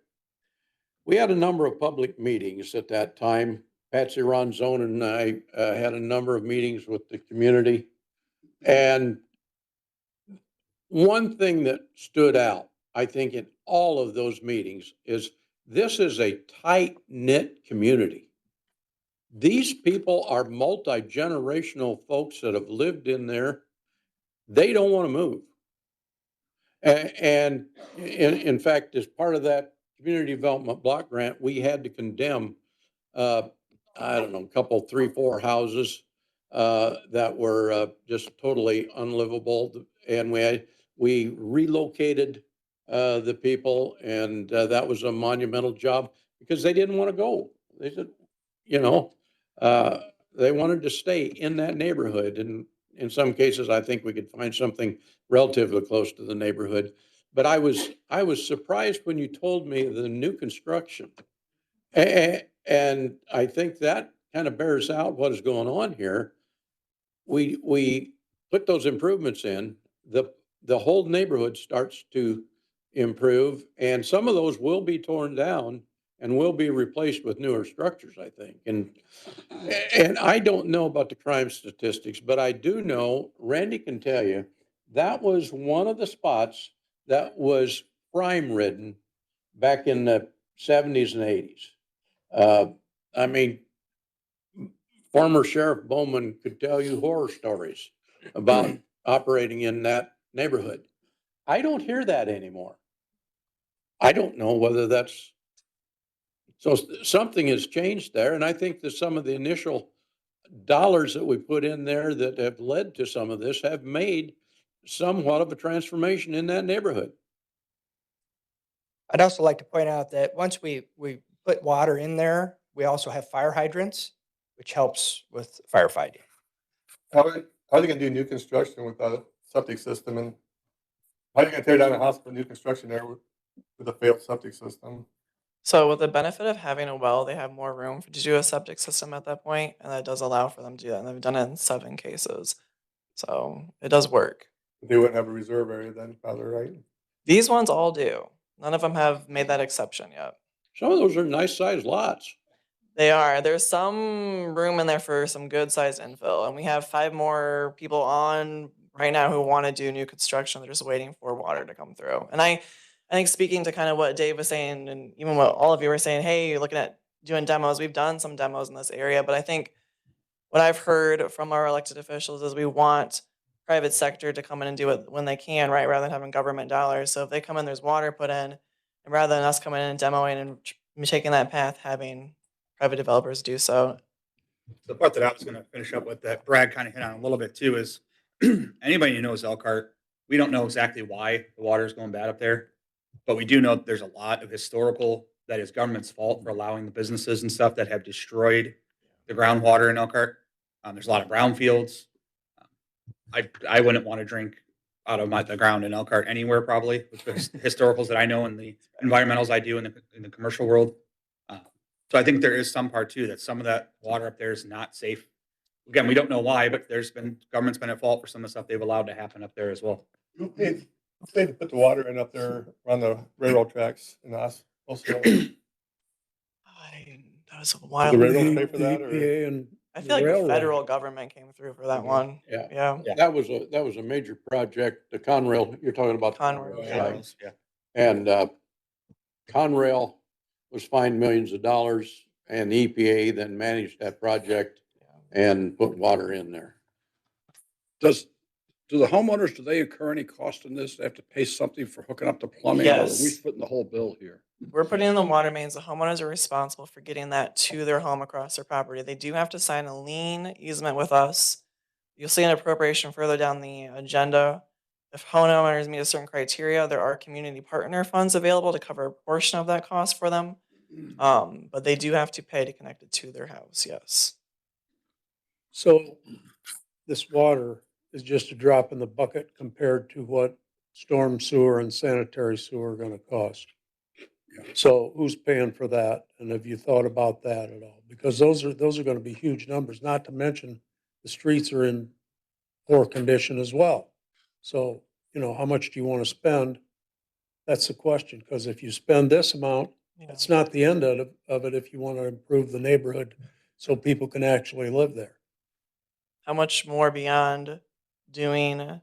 We had a number of public meetings at that time. Patsy Ronzone and I had a number of meetings with the community. And one thing that stood out, I think, in all of those meetings is this is a tight-knit community. These people are multi-generational folks that have lived in there. They don't want to move. And in fact, as part of that community development block grant, we had to condemn, I don't know, a couple, 3, 4 houses that were just totally unlivable. And we relocated the people, and that was a monumental job because they didn't want to go. They said, you know, they wanted to stay in that neighborhood. And in some cases, I think we could find something relatively close to the neighborhood. But I was surprised when you told me the new construction. And I think that kind of bears out what is going on here. We put those improvements in, the whole neighborhood starts to improve, and some of those will be torn down and will be replaced with newer structures, I think. And I don't know about the crime statistics, but I do know, Randy can tell you, that was one of the spots that was crime ridden back in the 70s and 80s. I mean, former Sheriff Bowman could tell you horror stories about operating in that neighborhood. I don't hear that anymore. I don't know whether that's, so something has changed there. And I think that some of the initial dollars that we put in there that have led to some of this have made somewhat of a transformation in that neighborhood. I'd also like to point out that once we put water in there, we also have fire hydrants, which helps with firefighting. How are they gonna do new construction without a septic system, and how are you gonna tear down a house for new construction there with a failed septic system? So with the benefit of having a well, they have more room to do a septic system at that point, and that does allow for them to do that. And they've done it in 7 cases. So it does work. They wouldn't have a reserve area then, probably, right? These ones all do. None of them have made that exception yet. Some of those are nice sized lots. They are. There's some room in there for some good sized infill, and we have 5 more people on right now who want to do new construction. They're just waiting for water to come through. And I think speaking to kind of what Dave was saying, and even what all of you were saying, hey, you're looking at doing demos. We've done some demos in this area, but I think what I've heard from our elected officials is we want private sector to come in and do it when they can, right, rather than having government dollars. So if they come in, there's water put in, and rather than us coming in and demoing and taking that path, having private developers do so. The part that I was gonna finish up with that Brad kind of hit on a little bit too is anybody who knows Elkhart, we don't know exactly why the water is going bad up there, but we do know that there's a lot of historical that is government's fault for allowing the businesses and stuff that have destroyed the groundwater in Elkhart. There's a lot of brownfields. I wouldn't want to drink out of the ground in Elkhart anywhere probably with the historicals that I know and the environmentals I do in the commercial world. So I think there is some part too that some of that water up there is not safe. Again, we don't know why, but government's been at fault for some of the stuff they've allowed to happen up there as well. Who paid to put the water in up there on the railroad tracks in us? Also, That was a while the ago. railroad pay for that, or? EPA and I feel like the federal government came through for that one. Yeah. Yeah. That was a major project, the Conrail, you're talking about. the Conrail, site. Yeah. And Conrail was fined millions of dollars, and the EPA then managed that project and put water in there. Do the homeowners, do they incur any cost in this? They have to pay something for hooking up the plumbing? Or are we Yes. footing the whole bill here? We're putting in the water mains. The homeowners are responsible for getting that to their home across their property. They do have to sign a lien easement with us. You'll see an appropriation further down the agenda. If homeowners meet a certain criteria, there are community partner funds available to cover a portion of that cost for them. But they do have to pay to connect it to their house, yes. So this water is just a drop in the bucket compared to what storm sewer and sanitary sewer are gonna cost. So who's paying for that? And have you thought about that at all? Because those are gonna be huge numbers, not to mention the streets are in poor condition as well. So, how much do you wanna spend? That's the question, because if you spend this amount, it's not the end of it if you wanna improve the neighborhood so people can actually live there. How much more beyond doing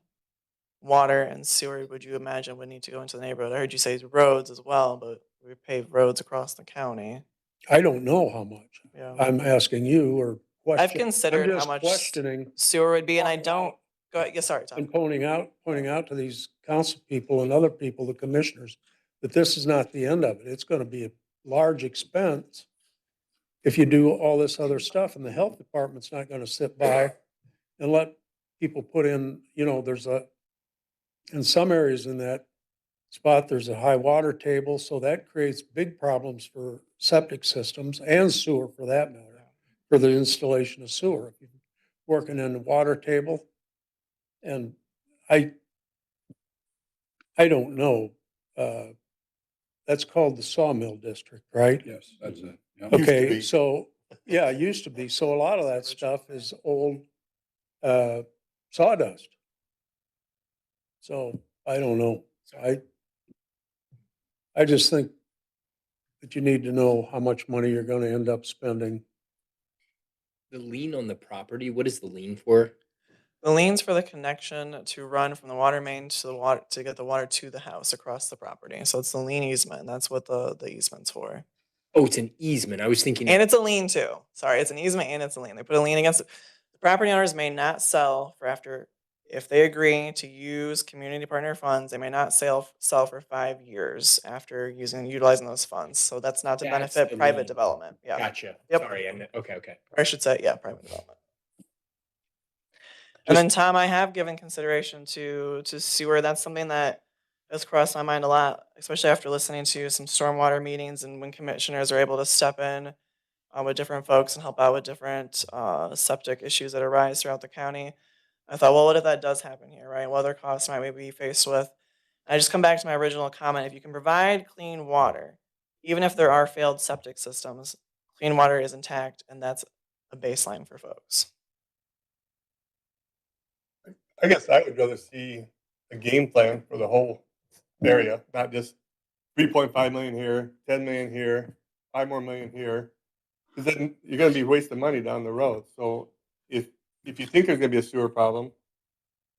water and sewer would you imagine would need to go into the neighborhood? I heard you say roads as well, but we pave roads across the county. I don't know how much. Yeah. I'm asking you or I've questioning. considered I'm how just much questioning. sewer would be, and I don't Go ahead. Yeah, sorry, Tom. And pointing out to these council people and other people, the commissioners, that this is not the end of it. It's gonna be a large expense if you do all this other stuff, and the health department's not gonna sit by and let people put in, in some areas in that spot, there's a high water table, so that creates big problems for septic systems and sewer for that matter, for the installation of sewer. If you're working in the water table, and I don't know, that's called the sawmill district, right? Yes, that's it. Yeah. Okay, so, yeah, it used to be. So a lot of that stuff is old, sawdust. So I don't know. I just think that you need to know how much money you're gonna end up spending. The lien on the property, what is the lien for? The liens for the connection to run from the water main to the water to get the water to the house across the property. So it's the lien easement. That's what the easement's for. Oh, it's an easement. I was thinking. And it's a lien too. Sorry, it's an easement and it's a lien. They put a lien against it. The property owners may not sell for after, if they agree to use community partner funds, they may not sell for 5 years after utilizing those funds. So that's not to That's benefit the private lien. development. Yeah. Gotcha. Yep. Sorry. Okay. Or I should say, yeah, private development. And then Tom, I have given consideration to sewer. That's something that has crossed my mind a lot, especially after listening to some stormwater meetings and when commissioners are able to step in with different folks and help out with different septic issues that arise throughout the county. I thought, well, what if that does happen here, right? What other costs might we be faced with? And I just come back to my original comment. If you can provide clean water, even if there are failed septic systems, clean water is intact, and that's a baseline for folks. I guess I would rather see a game plan for the whole area, not just 3.5 million here, 10 million here, 5 more million here. Because then you're gonna be wasting money down the road. So if you think there's gonna be a sewer problem,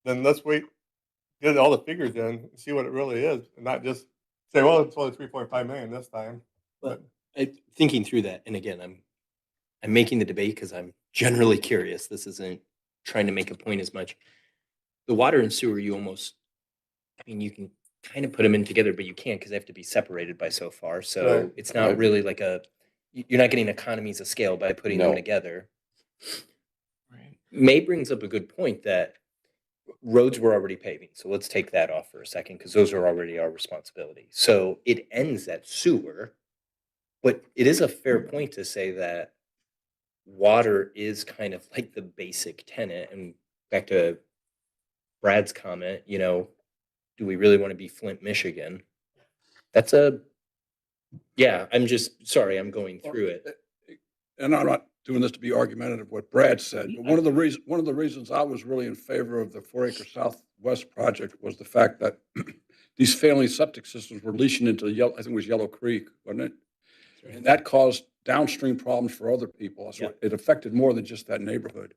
then let's wait, get all the figures in, and see what it really is, and not just say, well, it's only 3.5 million this time. But thinking through that, and again, I'm making the debate because I'm generally curious. This isn't trying to make a point as much. The water and sewer, you can kind of put them in together, but you can't because they have to be separated by so far. So Right. it's not really like you're not getting economies of scale by putting them together. Right. May brings up a good point that roads were already paving. So let's take that off for a second because those are already our responsibility. So it ends at sewer, but it is a fair point to say that water is kind of like the basic tenet. And back to Brad's comment, do we really want to be Flint, Michigan? I'm just sorry, I'm going through it. And I'm not doing this to be argumentative what Brad said, but one of the reasons I was really in favor of the 4-acre Southwest project was the fact that these failing septic systems were leaching into I think it was Yellow Creek, wasn't it? And that caused downstream problems for other people. So it affected more than just that neighborhood.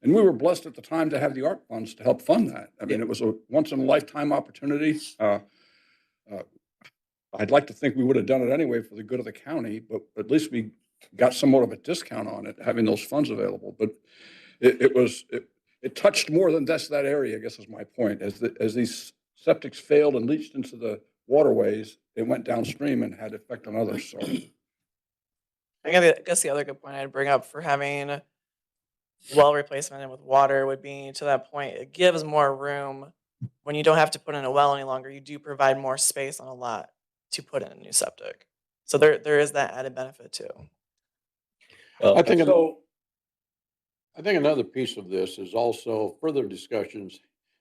And we were blessed at the time to have the ARP funds to help fund that. I mean, it was a once in a lifetime opportunity. I'd like to think we would have done it anyway for the good of the county, but at least we got somewhat of a discount on it, having those funds available. But it touched more than just that area, I guess is my point. As these septics failed and leached into the waterways, it went downstream and had effect on others. So I guess the other good point I'd bring up for having well replacement and with water would be, to that point, it gives more room when you don't have to put in a well any longer. You do provide more space on a lot to put in a new septic. So there is that added benefit too. Well, I think another piece of this is also further discussions.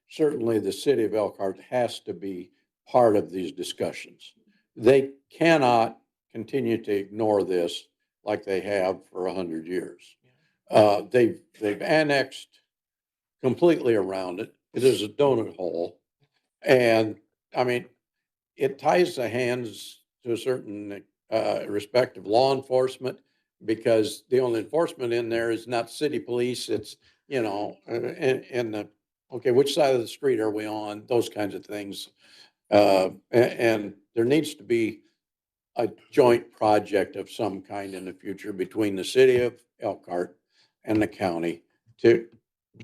Certainly the city of Elkhart has to be part of these discussions. They cannot continue to ignore this like they have for 100 years. They've annexed completely around it. It is a donut hole. And I mean, it ties the hands to a certain respect of law enforcement, because the only enforcement in there is not city police. It's, okay, which side of the street are we on? Those kinds of things. And there needs to be a joint project of some kind in the future between the city of Elkhart and the county to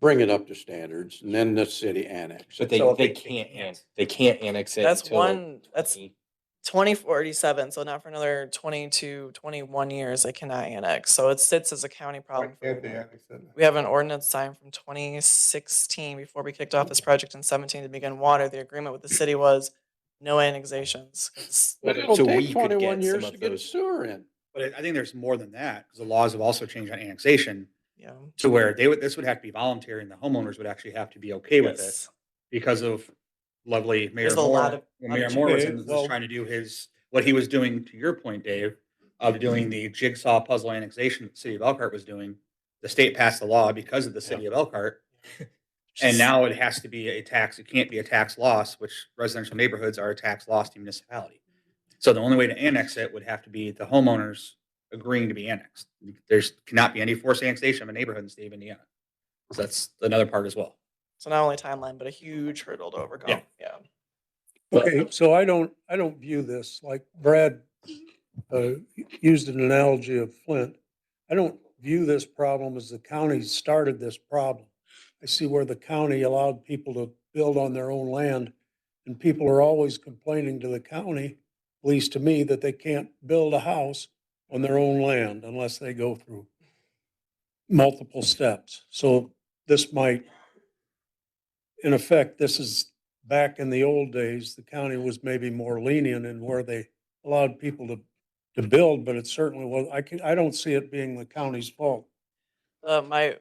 bring it up to standards, and then the city annex. But So if they they can't, they can't annex it That's until one, that's 2047, so not for another 22, 21 years, they cannot annex. So it sits as a county problem. Can't they annex it? We have an ordinance signed from 2016 before we kicked off this project in 17 to begin water. The agreement with the city was no annexations. 'Cause But it'll So we take could 21 get years some to of get a those. sewer in. But I think there's more than that, because the laws have also changed on annexation Yeah. to where this would have to be voluntary and the homeowners would actually have to be okay with it Yes. because of lovely Mayor There's a lot Moore. of- When lot of Mayor Moore was, changes. was trying to do what he was doing, to your point, Dave, of doing the jigsaw puzzle annexation that the city of Elkhart was doing. The state passed the law because of the city of Elkhart. And now it has to be a tax. It can't be a tax loss, which residential neighborhoods are a tax loss to municipality. So the only way to annex it would have to be the homeowners agreeing to be annexed. There's cannot be any forced annexation of a neighborhood in the state of Indiana. So that's another part as well. So not only timeline, but a huge hurdle to overcome. Yeah. Okay, so I don't view this like Brad used an analogy of Flint. I don't view this problem as the county started this problem. I see where the county allowed people to build on their own land, and people are always complaining to the county, at least to me, that they can't build a house on their own land unless they go through multiple steps. So this might, in effect, this is back in the old days, the county was maybe more lenient in where they allowed people to build, but it certainly was, I don't see it being the county's fault. My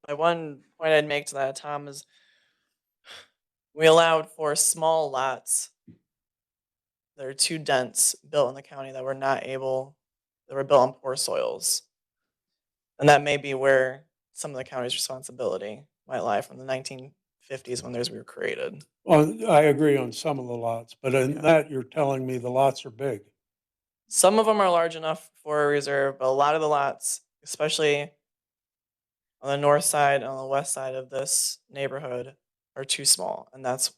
one point I'd make to that, Tom, is we allowed for small lots that are too dense built in the county that were built on poor soils. And that may be where some of the county's responsibility might lie from the 1950s when those were created. Well, I agree on some of the lots, but in that, you're telling me the lots are big. Some of them are large enough for a reserve, but a lot of the lots, especially on the north side and on the west side of this neighborhood, are too small. And that's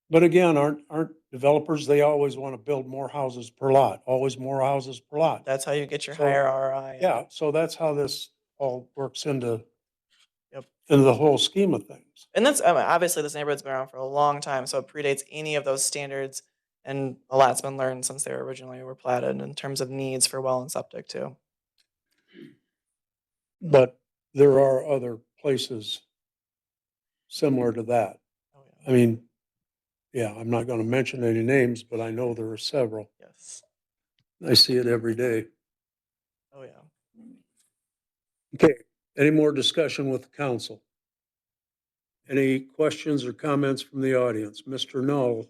But again, aren't developers, they always want to build more houses per lot, always more houses per lot. how you get your So, higher ROI. Yeah, so that's how this all works into Yep. the whole scheme of things. And that's, I mean, obviously this neighborhood's been around for a long time, so it predates any of those standards. And a lot's been learned since they originally were platted in terms of needs for well and septic too. But there are other places similar to that. I mean, yeah, I'm not gonna mention any names, but I know there are several. Yes. I see it every day. Oh, yeah. Okay, any more discussion with the council? Any questions or comments from the audience? Mr. Knoll?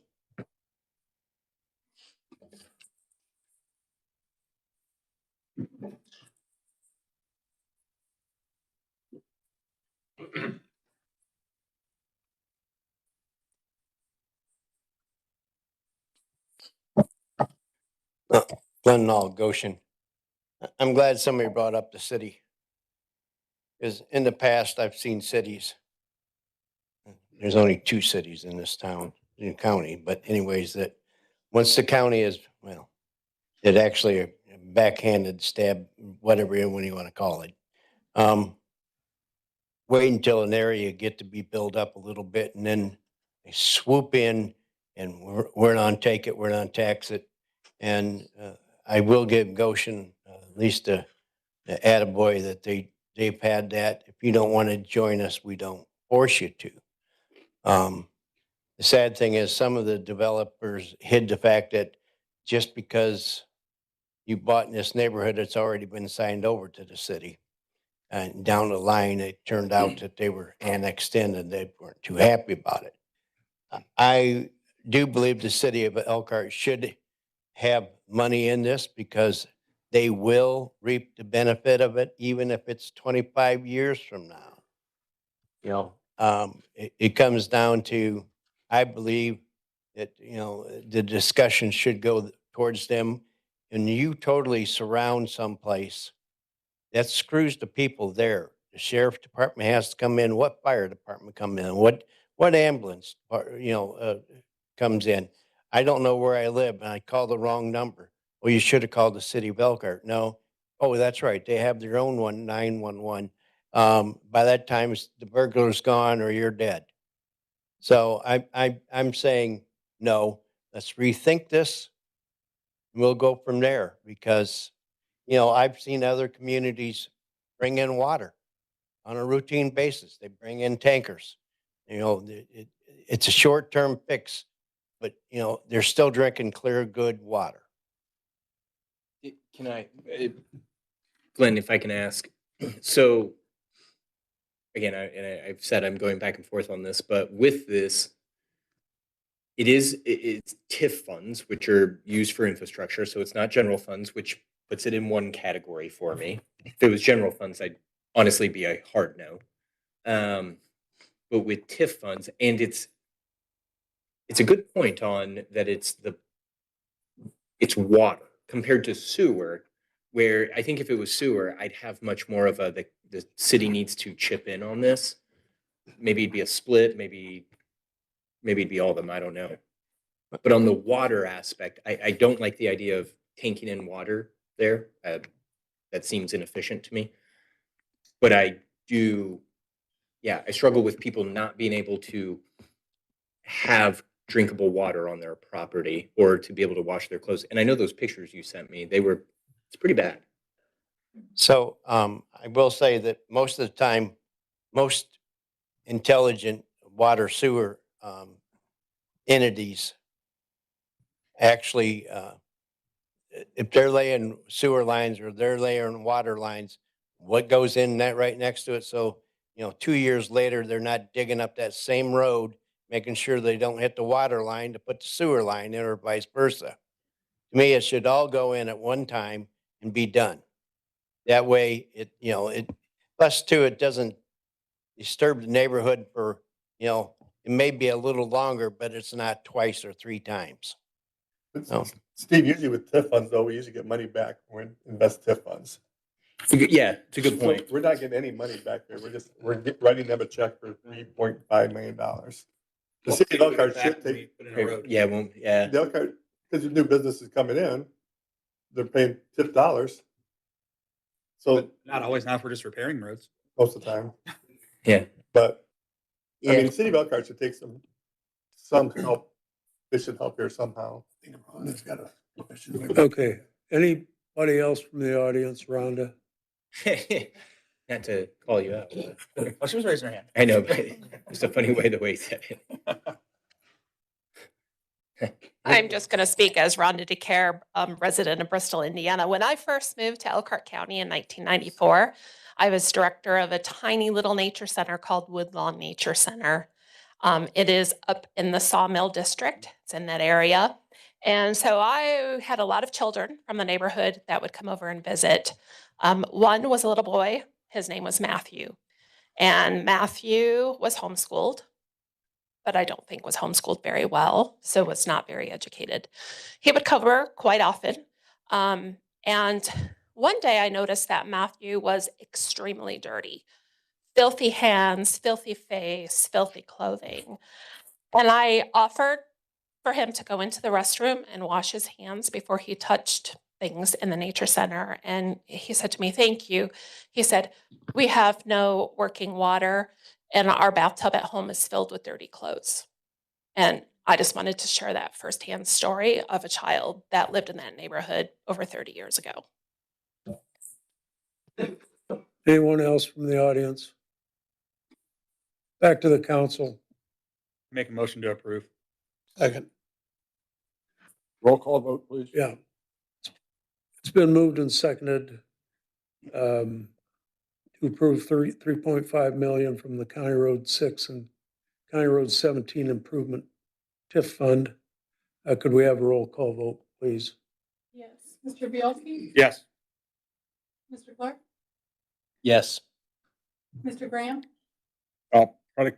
Glenn Knoll, Goshen. I'm glad somebody brought up the city. Because in the past, I've seen cities. There's only 2 cities in this town, in the county, but anyways, that once the county is, well, it actually a backhanded stab, whatever one you want to call it. Wait until an area get to be built up a little bit and then they swoop in and we're not take it, we're not tax it. And I will give Goshen at least a attaboy that they've had that. If you don't want to join us, we don't force you to. The sad thing is some of the developers hid the fact that just because you bought in this neighborhood, it's already been signed over to the city. And down the line, it turned out that they were annexed in and they weren't too happy about it. I do believe the city of Elkhart should have money in this because they will reap the benefit of it, even if it's 25 years from now. You know, it comes down to, I believe that, you know, the discussion should go towards them. And you totally surround someplace, that screws the people there. The sheriff department has to come in, what fire department come in, what ambulance, comes in. I don't know where I live and I call the wrong number. Well, you should have called the city of Elkhart. No. Oh, that's right. They have their own 911. By that time, the burglar's gone or you're dead. So I'm saying, no, let's rethink this. And we'll go from there because, I've seen other communities bring in water on a routine basis. They bring in tankers. It's a short-term fix, but, they're still drinking clear, good water. Can Glenn, if I can ask, so again, I've said I'm going back and forth on this, but with this, it's TIF funds, which are used for infrastructure. So it's not general funds, which puts it in one category for me. If it was general funds, I'd honestly be a hard no. But with TIF funds, and it's a good point on that it's water compared to sewer, where I think if it was sewer, I'd have much more of the city needs to chip in on this. Maybe it'd be a split, maybe it'd be all of them, I don't know. But on the water aspect, I don't like the idea of tanking in water there. That seems inefficient to me. But I struggle with people not being able to have drinkable water on their property or to be able to wash their clothes. And I know those pictures you sent me, it's pretty bad. So I will say that most of the time, most intelligent water sewer entities actually, if they're laying sewer lines or they're laying water lines, what goes in that right next to it? So, 2 years later, they're not digging up that same road, making sure they don't hit the water line to put the sewer line in or vice versa. To me, it should all go in at one time and be done. That way plus too, it doesn't disturb the neighborhood for, it may be a little longer, but it's not twice or 3 times. No. Steve, usually with TIF funds though, we usually get money back when we invest TIF funds. It's a good point. We're not getting any money back there. We're writing them a check for $3.5 million. The city of Elkhart should take. The Elkhart, because the new business is coming in, they're paying TIF dollars. So But not always, not if we're just repairing roads. most of the time. Yeah. But I mean, the city of Elkhart should take some help. They should help here somehow. Rhonda's got a question. Okay, anybody else from the audience, Rhonda? Not to call you out. Oh, she was raising her hand. I know, but it's a funny way the way he said it. I'm just going to speak as Rhonda DeCare, resident of Bristol, Indiana. When I first moved to Elkhart County in 1994, I was director of a tiny little nature center called Woodlawn Nature Center. It is up in the Sawmill District. It's in that area. And so I had a lot of children from the neighborhood that would come over and visit. One was a little boy. His name was Matthew. And Matthew was homeschooled, but I don't think was homeschooled very well, so was not very educated. He would cover quite often. And one day I noticed that Matthew was extremely dirty. Filthy hands, filthy face, filthy clothing. And I offered for him to go into the restroom and wash his hands before he touched things in the nature center. And he said to me, "Thank you." He said, "We have no working water and our bathtub at home is filled with dirty clothes." And I just wanted to share that firsthand story of a child that lived in that neighborhood over 30 years ago. Anyone else from the audience? Back to the council. Make a motion to approve. Second. Roll call vote, please. Yeah. It's been moved and seconded to approve 3.5 million from the County Road 6 and County Road 17 Improvement TIF Fund. Could we have a roll call vote, please? Yes. Mr. Bielski? Yes. Mr. Clark? Yes. Mr. Graham? I'll try to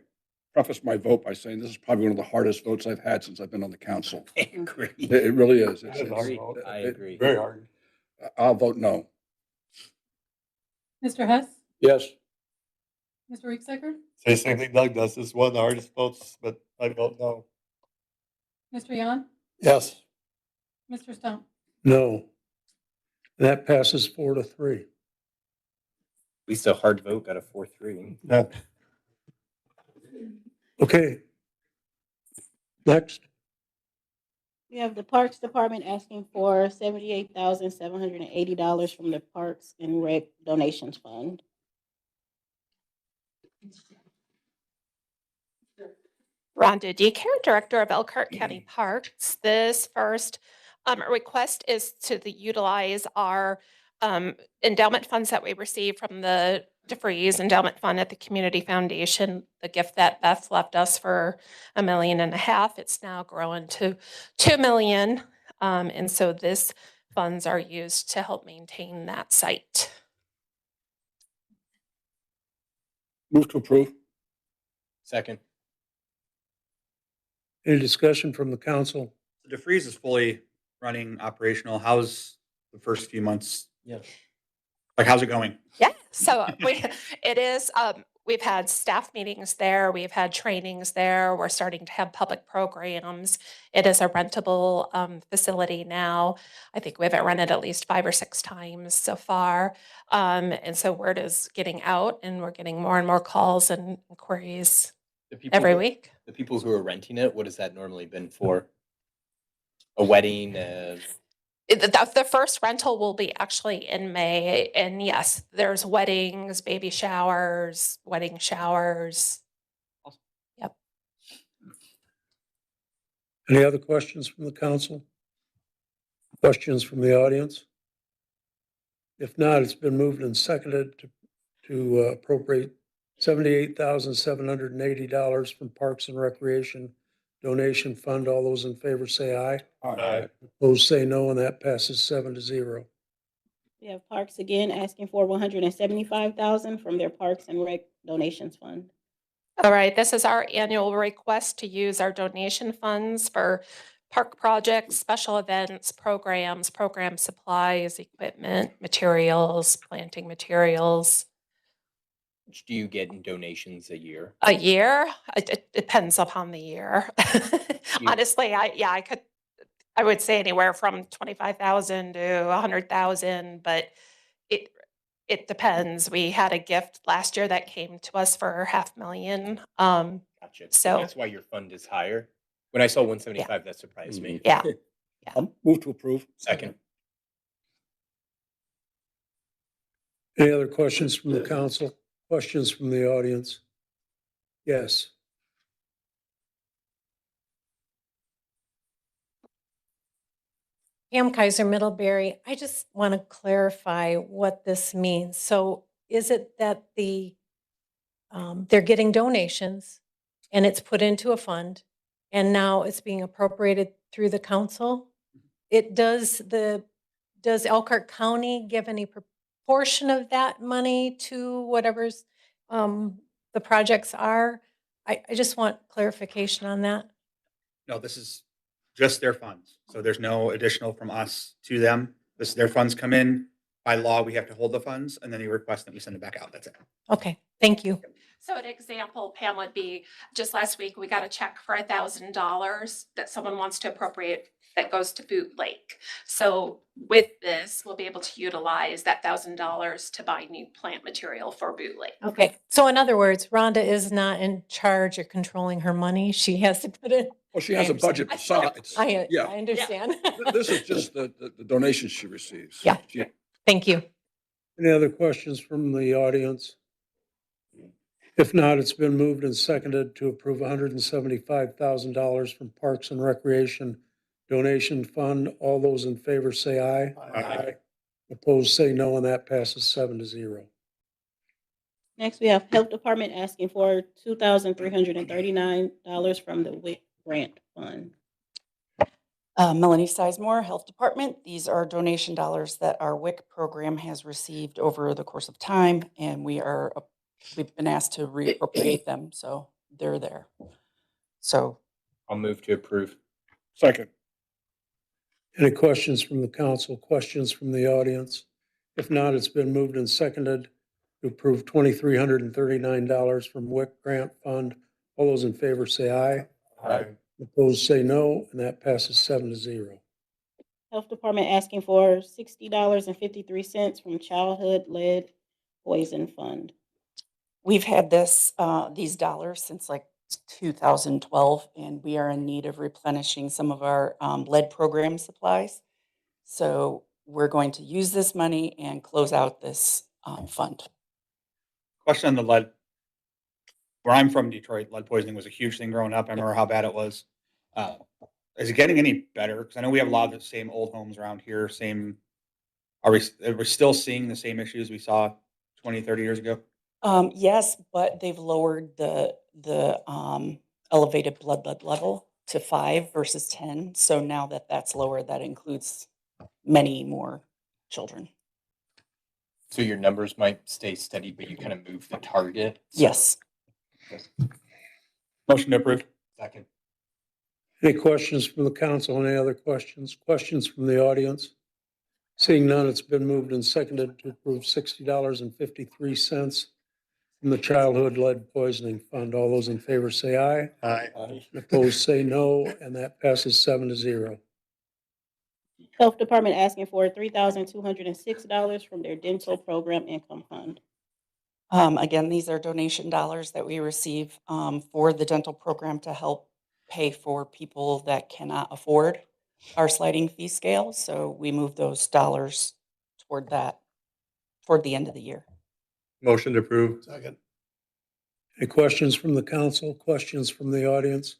preface my vote by saying this is probably one of the hardest votes I've had since I've been on the council. I agree. It really is. That's a hard vote. I agree. Very hard. I'll vote no. Mr. Hess? Yes. Mr. Ricksecker? Say the same thing Doug does. This is one of the hardest votes, but I vote no. Mr. Yan? Yes. Mr. Stump? No. That passes 4-3. least a hard vote got a 4-3. Okay. Next. We have the Parks Department asking for $78,780 from the Parks and Rec Donations Fund. Rhonda DeCare, Director of Elkhart County Parks. This first request is to utilize our endowment funds that we receive from the DeFreeze Endowment Fund at the Community Foundation, the gift that Beth left us for $1.5 million. It's now grown to $2 million. And so this funds are used to help maintain that site. Move to approve. Second. Any discussion from the council? The DeFreeze is fully running operational. How's the first few months? Yeah. Like, how's it going? Yeah, so it is, we've had staff meetings there, we've had trainings there, we're starting to have public programs. It is a rentable facility now. I think we haven't rented at least 5 or 6 times so far. And so word is getting out and we're getting more and more calls and inquiries every week. The people who are renting it, what has that normally been for? A wedding? The first rental will be actually in May, and yes, there's weddings, baby showers, wedding showers. Yep. Any other questions from the council? Questions from the audience? If not, it's been moved and seconded to appropriate $78,780 from Parks and Recreation Donation Fund. All those in favor say aye. Aye. Opposed say no, and that passes 7-0. We have Parks again asking for $175,000 from their Parks and Rec Donations Fund. All right, this is our annual request to use our donation funds for park projects, special events, programs, program supplies, equipment, materials, planting materials. Which do you get in donations a year? A year? It depends upon the year. Honestly, I would say anywhere from 25,000 to 100,000, but it depends. We had a gift last year that came to us for $500,000. Gotcha. So That's why your fund is higher. When I saw 175, that surprised me. Yeah. Move to approve. Second. Any other questions from the council? Questions from the audience? Yes. Pam Kaiser, Middlebury. I just want to clarify what this means. So is it that they're getting donations and it's put into a fund and now it's being appropriated through the council? Does Elkhart County give any proportion of that money to whatever's the projects are? I just want clarification on that. No, this is just their funds. So there's no additional from us to them. Their funds come in. By law, we have to hold the funds and then they request that we send it back out. That's it. Okay, thank you. So an example, Pam, would be just last week, we got a check for $1,000 that someone wants to appropriate that goes to Boot Lake. So with this, we'll be able to utilize that $1,000 to buy new plant material for Boot Lake. Okay, so in other words, Rhonda is not in charge of controlling her money. She has to put it. Well, she has a budget besides. I Yeah. understand. This is just the donations she receives. Yeah. Thank you. Any other questions from the audience? If not, it's been moved and seconded to approve $175,000 from Parks and Recreation Donation Fund. All those in favor say aye. Aye. Opposed say no, and that passes 7-0. Next, we have Health Department asking for $2,339 from the WIC Grant Fund. Melanie Sizemore, Health Department. These are donation dollars that our WIC program has received over the course of time, and we've been asked to reappropriate them, so they're there. So I'll move to approve. Second. Any questions from the council? Questions from the audience? If not, it's been moved and seconded to approve $2,339 from WIC Grant Fund. All those in favor say aye. Aye. Opposed say no, and that passes 7-0. Health Department asking for $60.53 from Childhood Led poison fund. We've had these dollars since like 2012, and we are in need of replenishing some of our lead program supplies. So we're going to use this money and close out this fund. Question on the lead. Where I'm from, Detroit, lead poisoning was a huge thing growing up. I remember how bad it was. Is it getting any better? Because I know we have a lot of the same old homes around here. Are we still seeing the same issues we saw 20, 30 years ago? Yes, but they've lowered the elevated blood lead level to 5 versus 10. So now that that's lower, that includes many more children. So your numbers might stay steady, but you kind of move the target? Yes. Motion to approve. Second. Any questions from the council? Any other questions? Questions from the audience? Seeing none, it's been moved and seconded to approve $60.53 from the Childhood Lead Poisoning Fund. All those in favor say aye. Aye. And opposed say no, and that passes 7-0. Health Department asking for $3,206 from their dental program income fund. Again, these are donation dollars that we receive for the dental program to help pay for people that cannot afford our sliding fee scale. So we move those dollars toward that, toward the end of the year. Motion to approve. Second. Any questions from the council? Questions from the audience?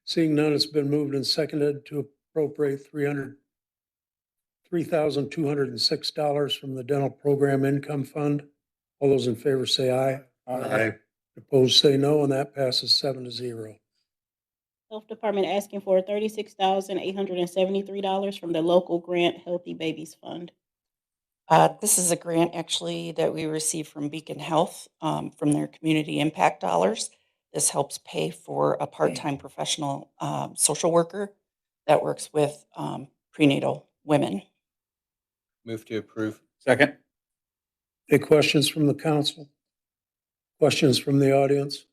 Seeing none, it's been moved and seconded to appropriate $3,206 from the dental program income fund. All those in favor say aye. Aye. Opposed say no, and that passes 7-0. Health Department asking for $36,873 from the local grant Healthy Babies Fund. This is a grant actually that we received from Beacon Health from their community impact dollars. This helps pay for a part-time professional social worker that works with prenatal women. Move to approve. Second. Any questions from the council? Questions from the audience?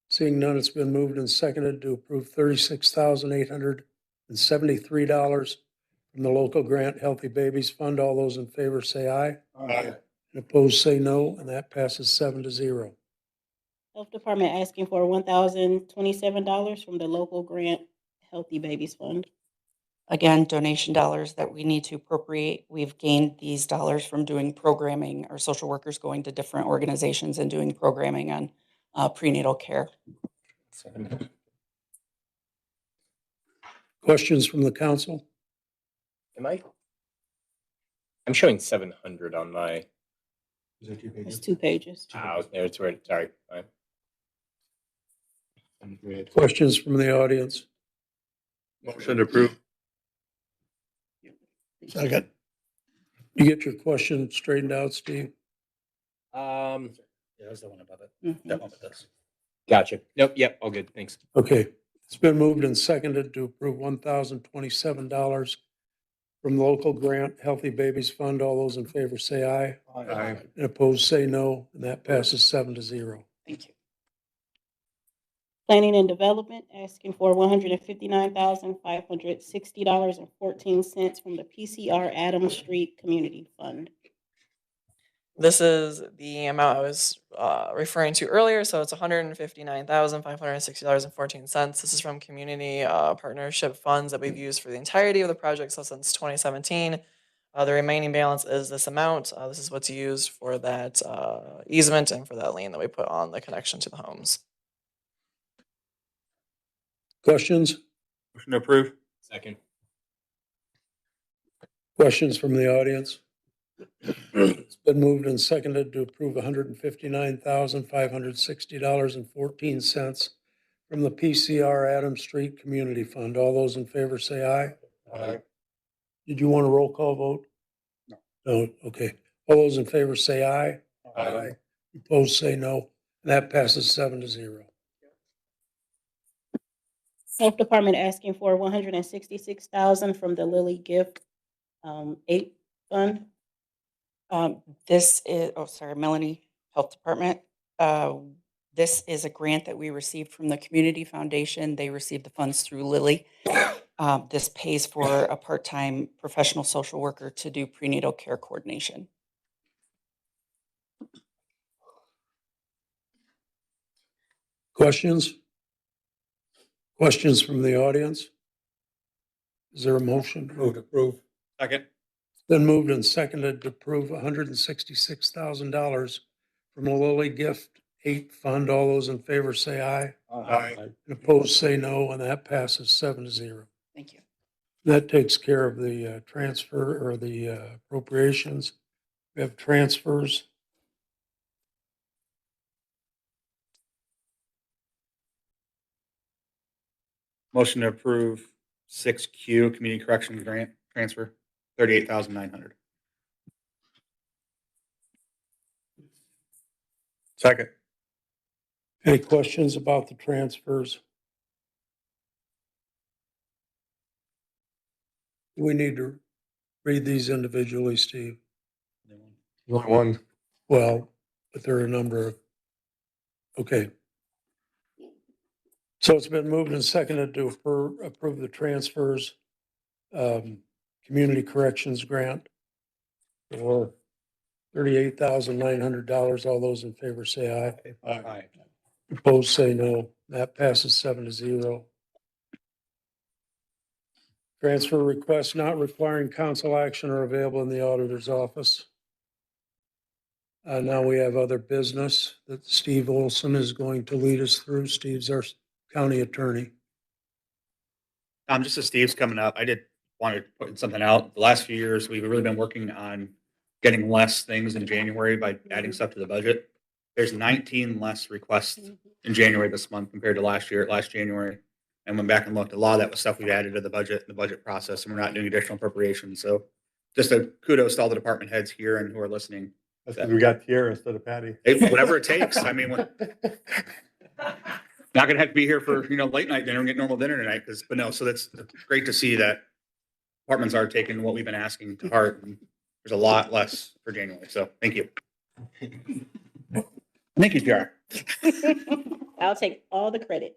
Seeing none, it's been moved and seconded to approve $36,873 from the local grant Healthy Babies Fund. All those in favor say aye. Aye. And opposed say no, and that passes 7-0. Health Department asking for $1,027 from the local grant Healthy Babies Fund. Again, donation dollars that we need to appropriate. We've gained these dollars from doing programming, our social workers going to different organizations and doing programming on prenatal care. Questions from the council? I'm showing 700 on my. Is there 2 pages? It's 2 pages. It's right. Sorry. Questions from the audience? Motion to approve. Second. You get your question straightened out, Steve? Yeah, that's the one above it. That one with this. Gotcha. Nope. Yep. All good. Thanks. Okay. It's been moved and seconded to approve $1,027 from the local grant Healthy Babies Fund. All those in favor say aye. Aye. And opposed say no, and that passes 7-0. Thank you. Planning and Development asking for $159,560.14 from the PCR Adams Street Community Fund. This is the amount I was referring to earlier. So it's $159,560.14. This is from community partnership funds that we've used for the entirety of the project since 2017. The remaining balance is this amount. This is what's used for that easement and for that lien that we put on the connection to the homes. Questions? Motion to approve. Second. Questions from the audience? It's been moved and seconded to approve $159,560.14 from the PCR Adams Street Community Fund. All those in favor say aye. Aye. Did you want a roll call vote? No. No, okay. All those in favor say aye. Aye. Opposed say no. And that passes 7-0. Health Department asking for $166,000 from the Lilly Gift 8 Fund. This is, Melanie, Health Department. This is a grant that we received from the Community Foundation. They received the funds through Lilly. This pays for a part-time professional social worker to do prenatal care coordination. Questions? Questions from the audience? Is there a motion? Move to approve. Second. Then moved and seconded to approve $166,000 from the Lilly Gift 8 Fund. All those in favor say aye. Aye. And opposed say no, and that passes 7-0. Thank you. That takes care of the transfer or the appropriations. We have transfers. Motion to approve 6Q Community Corrections Grant Transfer, 38,900. Second. Any questions about the transfers? We need to read these individually, Steve. Only one. Well, but there are a number of, okay. So it's been moved and seconded to approve the transfers. Community Corrections Grant for $38,900. All those in favor say aye. Aye. Opposed say no. That passes 7-0. Transfer requests not requiring council action are available in the auditor's office. Now we have other business that Steve Olson is going to lead us through. Steve's our county attorney. Just as Steve's coming up, I did want to put something out. The last few years, we've really been working on getting less things in January by adding stuff to the budget. There's 19 less requests in January this month compared to last January. And went back and looked, a lot of that was stuff we've added to the budget process, and we're not doing additional appropriations. So just a kudos to all the department heads here and who are listening. That's because we got Tiara instead of Patty. Hey, whatever it takes. I mean, not gonna have to be here for, late night dinner and get normal dinner tonight, but no, so that's great to see that departments are taking what we've been asking to heart, and there's a lot less for January, so thank you. Thank you, Tiara. I'll take all the credit.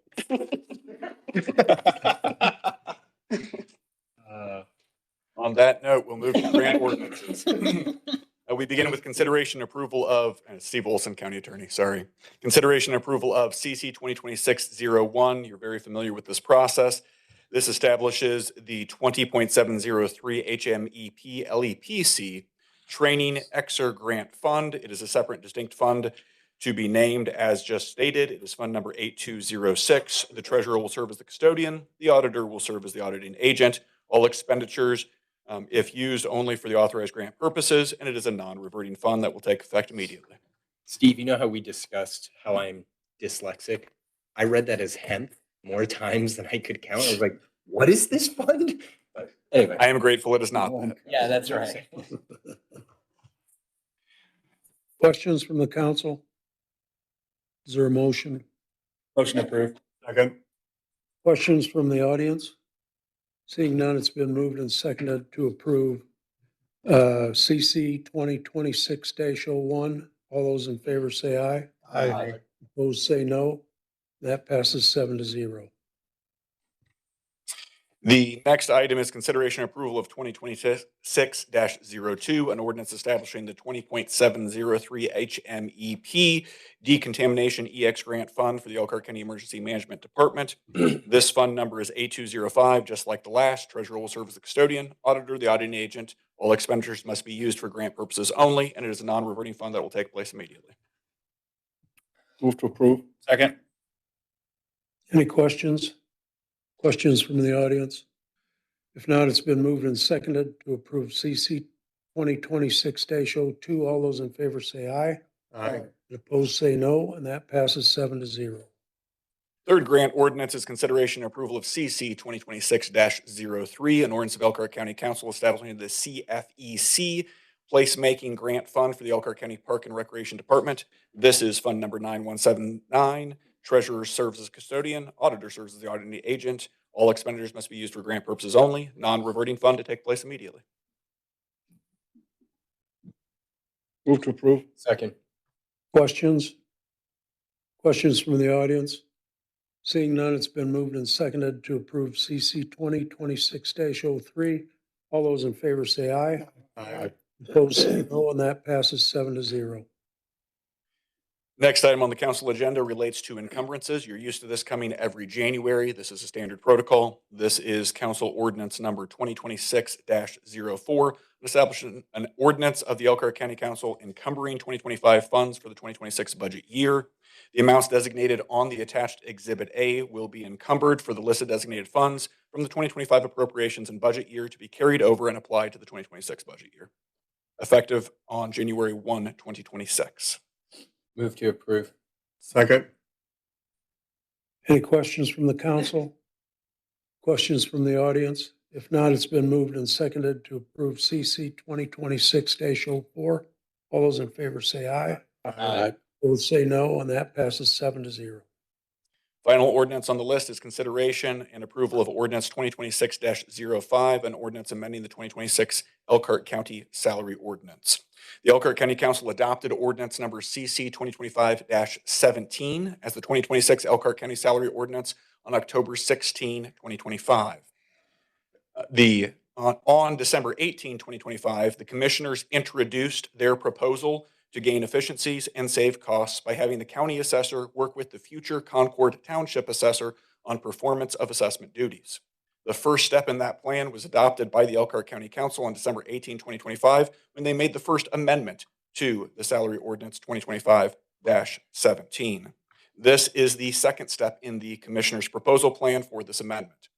On that note, we'll move to grant ordinances. We begin with consideration and approval of, Steve Olson, County Attorney, sorry. Consideration and approval of CC 2026-01. You're very familiar with this process. This establishes the 20.703 HMEP LEPC Training Exer Grant Fund. It is a separate distinct fund to be named as just stated. It is fund number 8206. The treasurer will serve as the custodian. The auditor will serve as the auditing agent. All expenditures, if used, only for the authorized grant purposes, and it is a non-reverting fund that will take effect immediately. Steve, you know how we discussed how I'm dyslexic? I read that as hemp more times than I could count. I was like, what is this fund? But anyway. I am grateful it is not that. Yeah, that's right. Questions from the council? Is there a motion? Motion approved. Second. Questions from the audience? Seeing none, it's been moved and seconded to approve CC 2026-01. All those in favor say aye. Aye. Opposed say no. That passes 7-0. The next item is consideration and approval of 2026-02, an ordinance establishing the 20.703 HMEP Decontamination EX Grant Fund for the Elkhart County Emergency Management Department. This fund number is 8205, just like the last. Treasurer will serve as the custodian, auditor, the auditing agent. All expenditures must be used for grant purposes only, and it is a non-reverting fund that will take place immediately. Move to approve. Second. Any questions? Questions from the audience? If not, it's been moved and seconded to approve CC 2026-02. All those in favor say aye. Aye. Opposed say no, and that passes 7-0. Third grant ordinance is consideration and approval of CC 2026-03, an ordinance of Elkhart County Council establishing the CFEC Placemaking Grant Fund for the Elkhart County Park and Recreation Department. This is fund number 9179. Treasurer serves as custodian, auditor serves as the auditing agent. All expenditures must be used for grant purposes only, non-reverting fund to take place immediately. Move to approve. Second. Questions? Questions from the audience? Seeing none, it's been moved and seconded to approve CC 2026-03. All those in favor say aye. Aye. Opposed say no, and that passes 7-0. Next item on the council agenda relates to encumbrances. You're used to this coming every January. This is a standard protocol. This is council ordinance number 2026-04, establishing an ordinance of the Elkhart County Council encumbering 2025 funds for the 2026 budget year. The amounts designated on the attached Exhibit A will be encumbered for the listed designated funds from the 2025 appropriations and budget year to be carried over and applied to the 2026 budget year, effective on January 1, 2026. Move to approve. Second. Any questions from the council? Questions from the audience? If not, it's been moved and seconded to approve CC 2026-04. All those in favor say aye. Aye. Those say no, and that passes 7-0. Final ordinance on the list is consideration and approval of ordinance 2026-05, an ordinance amending the 2026 Elkhart County Salary Ordinance. The Elkhart County Council adopted ordinance number CC 2025-17 as the 2026 Elkhart County Salary Ordinance on October 16, 2025. On December 18, 2025, the commissioners introduced their proposal to gain efficiencies and save costs by having the county assessor work with the future Concord Township assessor on performance of assessment duties. The first step in that plan was adopted by the Elkhart County Council on December 18, 2025, when they made the first amendment to the Salary Ordinance 2025-17. This is the second step in the commissioner's proposal plan for this amendment.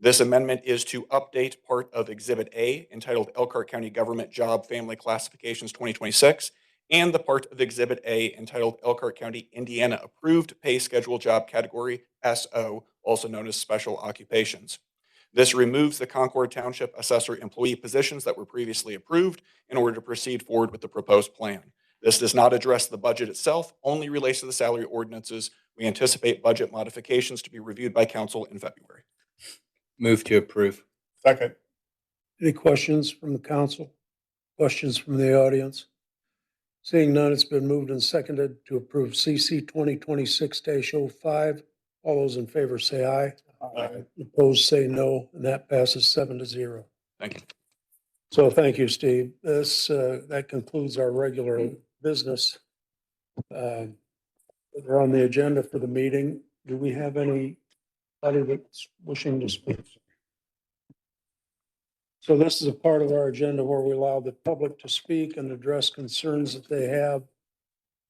This amendment is to update part of Exhibit A entitled Elkhart County Government Job Family Classifications 2026 and the part of Exhibit A entitled Elkhart County, Indiana Approved Pay Schedule Job Category SO, also known as Special Occupations. This removes the Concord Township Assessor employee positions that were previously approved in order to proceed forward with the proposed plan. This does not address the budget itself, only relates to the salary ordinances. We anticipate budget modifications to be reviewed by council in February. Move to approve. Second. Any questions from the council? Questions from the audience? Seeing none, it's been moved and seconded to approve CC 2026-05. All those in favor say aye. Aye. Opposed say no, and that passes 7-0. Thank you. So thank you, Steve. That concludes our regular business. We're on the agenda for the meeting. Do we have anybody that's wishing to speak? So this is a part of our agenda where we allow the public to speak and address concerns that they have.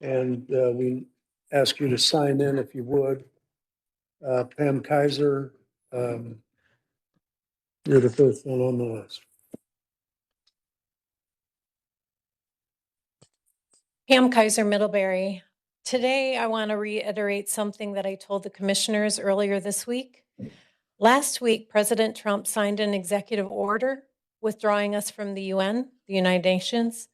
And we ask you to sign in if you would. Pam Kaiser, you're the first one on the list. Pam Kaiser, Middlebury. Today, I want to reiterate something that I told the commissioners earlier this week. Last week, President Trump signed an executive order withdrawing us from the UN, the United Nations.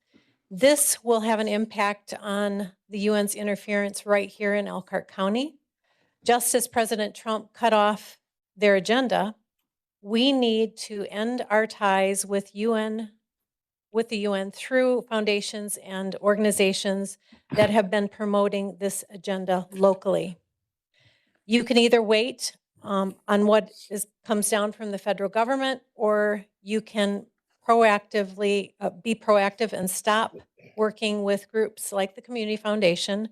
This will have an impact on the UN's interference right here in Elkhart County. Just as President Trump cut off their agenda, we need to end our ties with the UN through foundations and organizations that have been promoting this agenda locally. You can either wait on what comes down from the federal government, or you can proactively be proactive and stop working with groups like the Community Foundation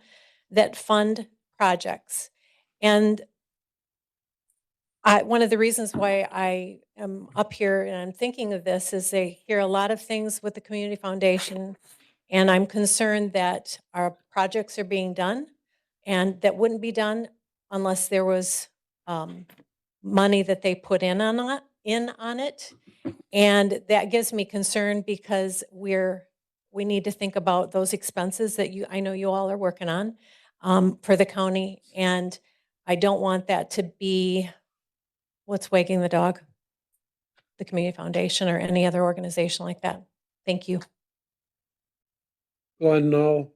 that fund projects. And one of the reasons why I am up here and I'm thinking of this is they hear a lot of things with the Community Foundation, and I'm concerned that our projects are being done and that wouldn't be done unless there was money that they put in on it. And that gives me concern because we need to think about those expenses that I know you all are working on for the county. And I don't want that to be what's wagging the dog, the Community Foundation or any other organization like that. Thank you. Glenn, no.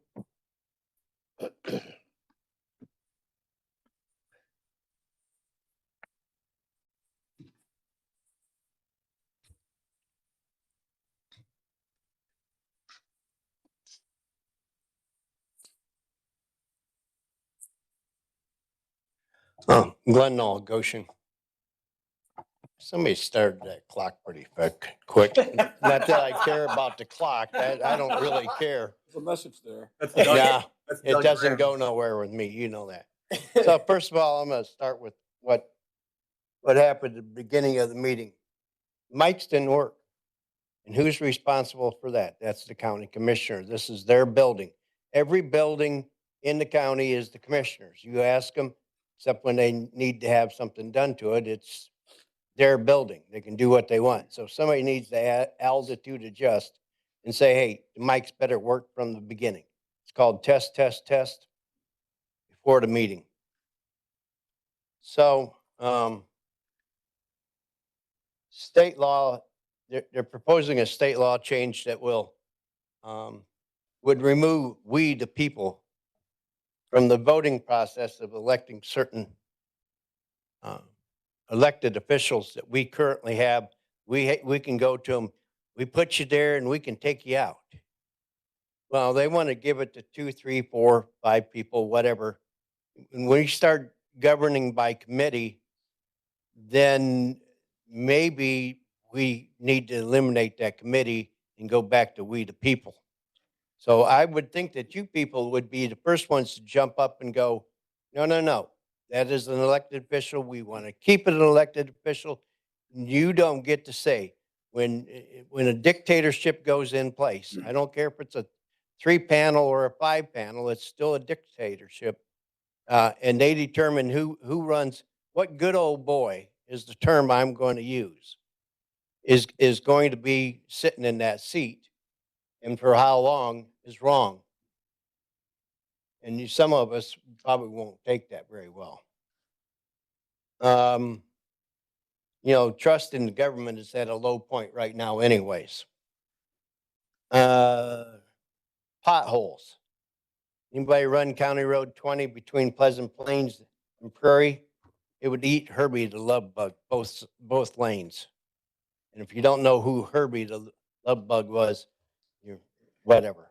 Oh, Glenn Knoll, Goshen. Somebody started that clock pretty quick. Not that I care about the clock. I don't really care. There's a message there. That's the dog. Yeah, it doesn't go nowhere with me, you know that. So first of all, I'm gonna start with what happened at the beginning of the meeting. Mics didn't work. And who's responsible for that? That's the county commissioner. This is their building. Every building in the county is the commissioners. You ask them, except when they need to have something done to it, it's their building. They can do what they want. So if somebody needs to altitude adjust and say, hey, the mics better work from the beginning. It's called test, test, test before the meeting. So state law, they're proposing a state law change that will would remove we the people from the voting process of electing certain elected officials that we currently have. We can go to them. We put you there and we can take you out. Well, they want to give it to 2, 3, 4, 5 people, whatever. When we start governing by committee, then maybe we need to eliminate that committee and go back to we the people. So I would think that you people would be the first ones to jump up and go, no, no, no. That is an elected official. We want to keep it an elected official. You don't get to say when a dictatorship goes in place. I don't care if it's a 3-panel or a 5-panel. It's still a dictatorship, and they determine who runs. What good old boy is the term I'm going to use? Is going to be sitting in that seat, and for how long is wrong. And some of us probably won't take that very well. Trust in the government is at a low point right now anyways. Potholes. Anybody run County Road 20 between Pleasant Plains and Prairie? It would eat Herbie the love bug, both lanes. And if you don't know who Herbie the love bug was, you're whatever.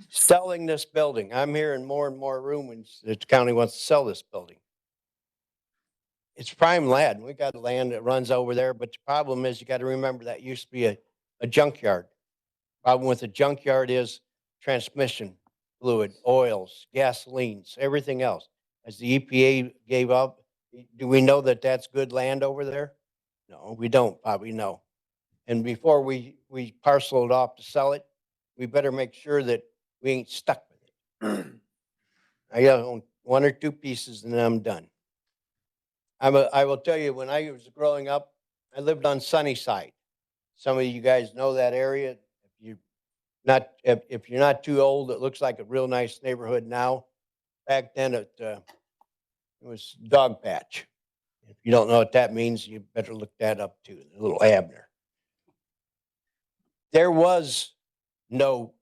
Selling this building. I'm hearing more and more rumors that the county wants to sell this building. It's prime land. We got land that runs over there, but the problem is you got to remember that used to be a junkyard. Problem with the junkyard is transmission fluid, oils, gasolines, everything else. As the EPA gave up, do we know that that's good land over there? No, we don't probably know. And before we parcel it off to sell it, we better make sure that we ain't stuck with it. I own 1 or 2 pieces and then I'm done. I will tell you, when I was growing up, I lived on Sunnyside. Some of you guys know that area. If you're not too old, it looks like a real nice neighborhood now. Back then, it was Dog Patch. If you don't know what that means, you better look that up too. Little Abner. There was no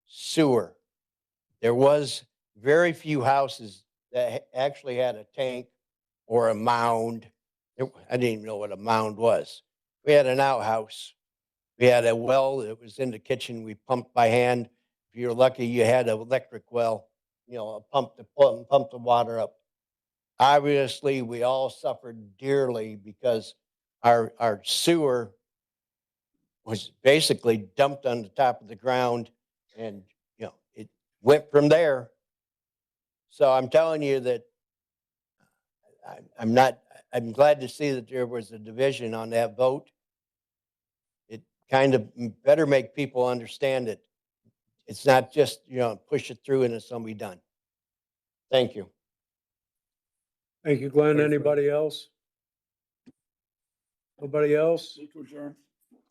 sewer. There was very few houses that actually had a tank or a mound. I didn't even know what a mound was. We had an outhouse. We had a well that was in the kitchen. We pumped by hand. If you were lucky, you had an electric well, a pump to pump the water up. Obviously, we all suffered dearly because our sewer was basically dumped on the top of the ground, and it went from there. So I'm telling you that I'm glad to see that there was a division on that vote. It kind of better make people understand that it's not just, push it through and it's going to be done. Thank you. Thank you, Glenn. Anybody else? Nobody else?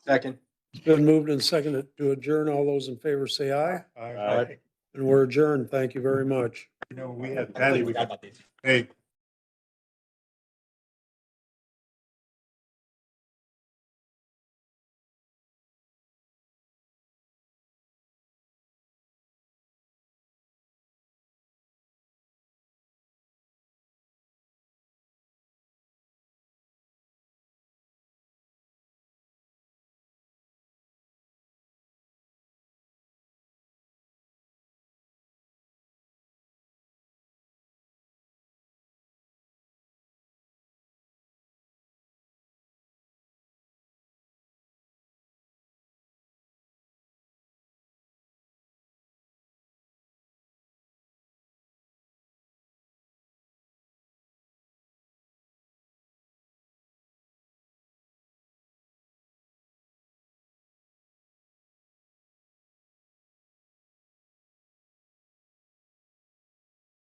Second. It's been moved and seconded to adjourn. All those in favor say aye. Aye. And we're adjourned. Thank you very much. We had Patty, hey,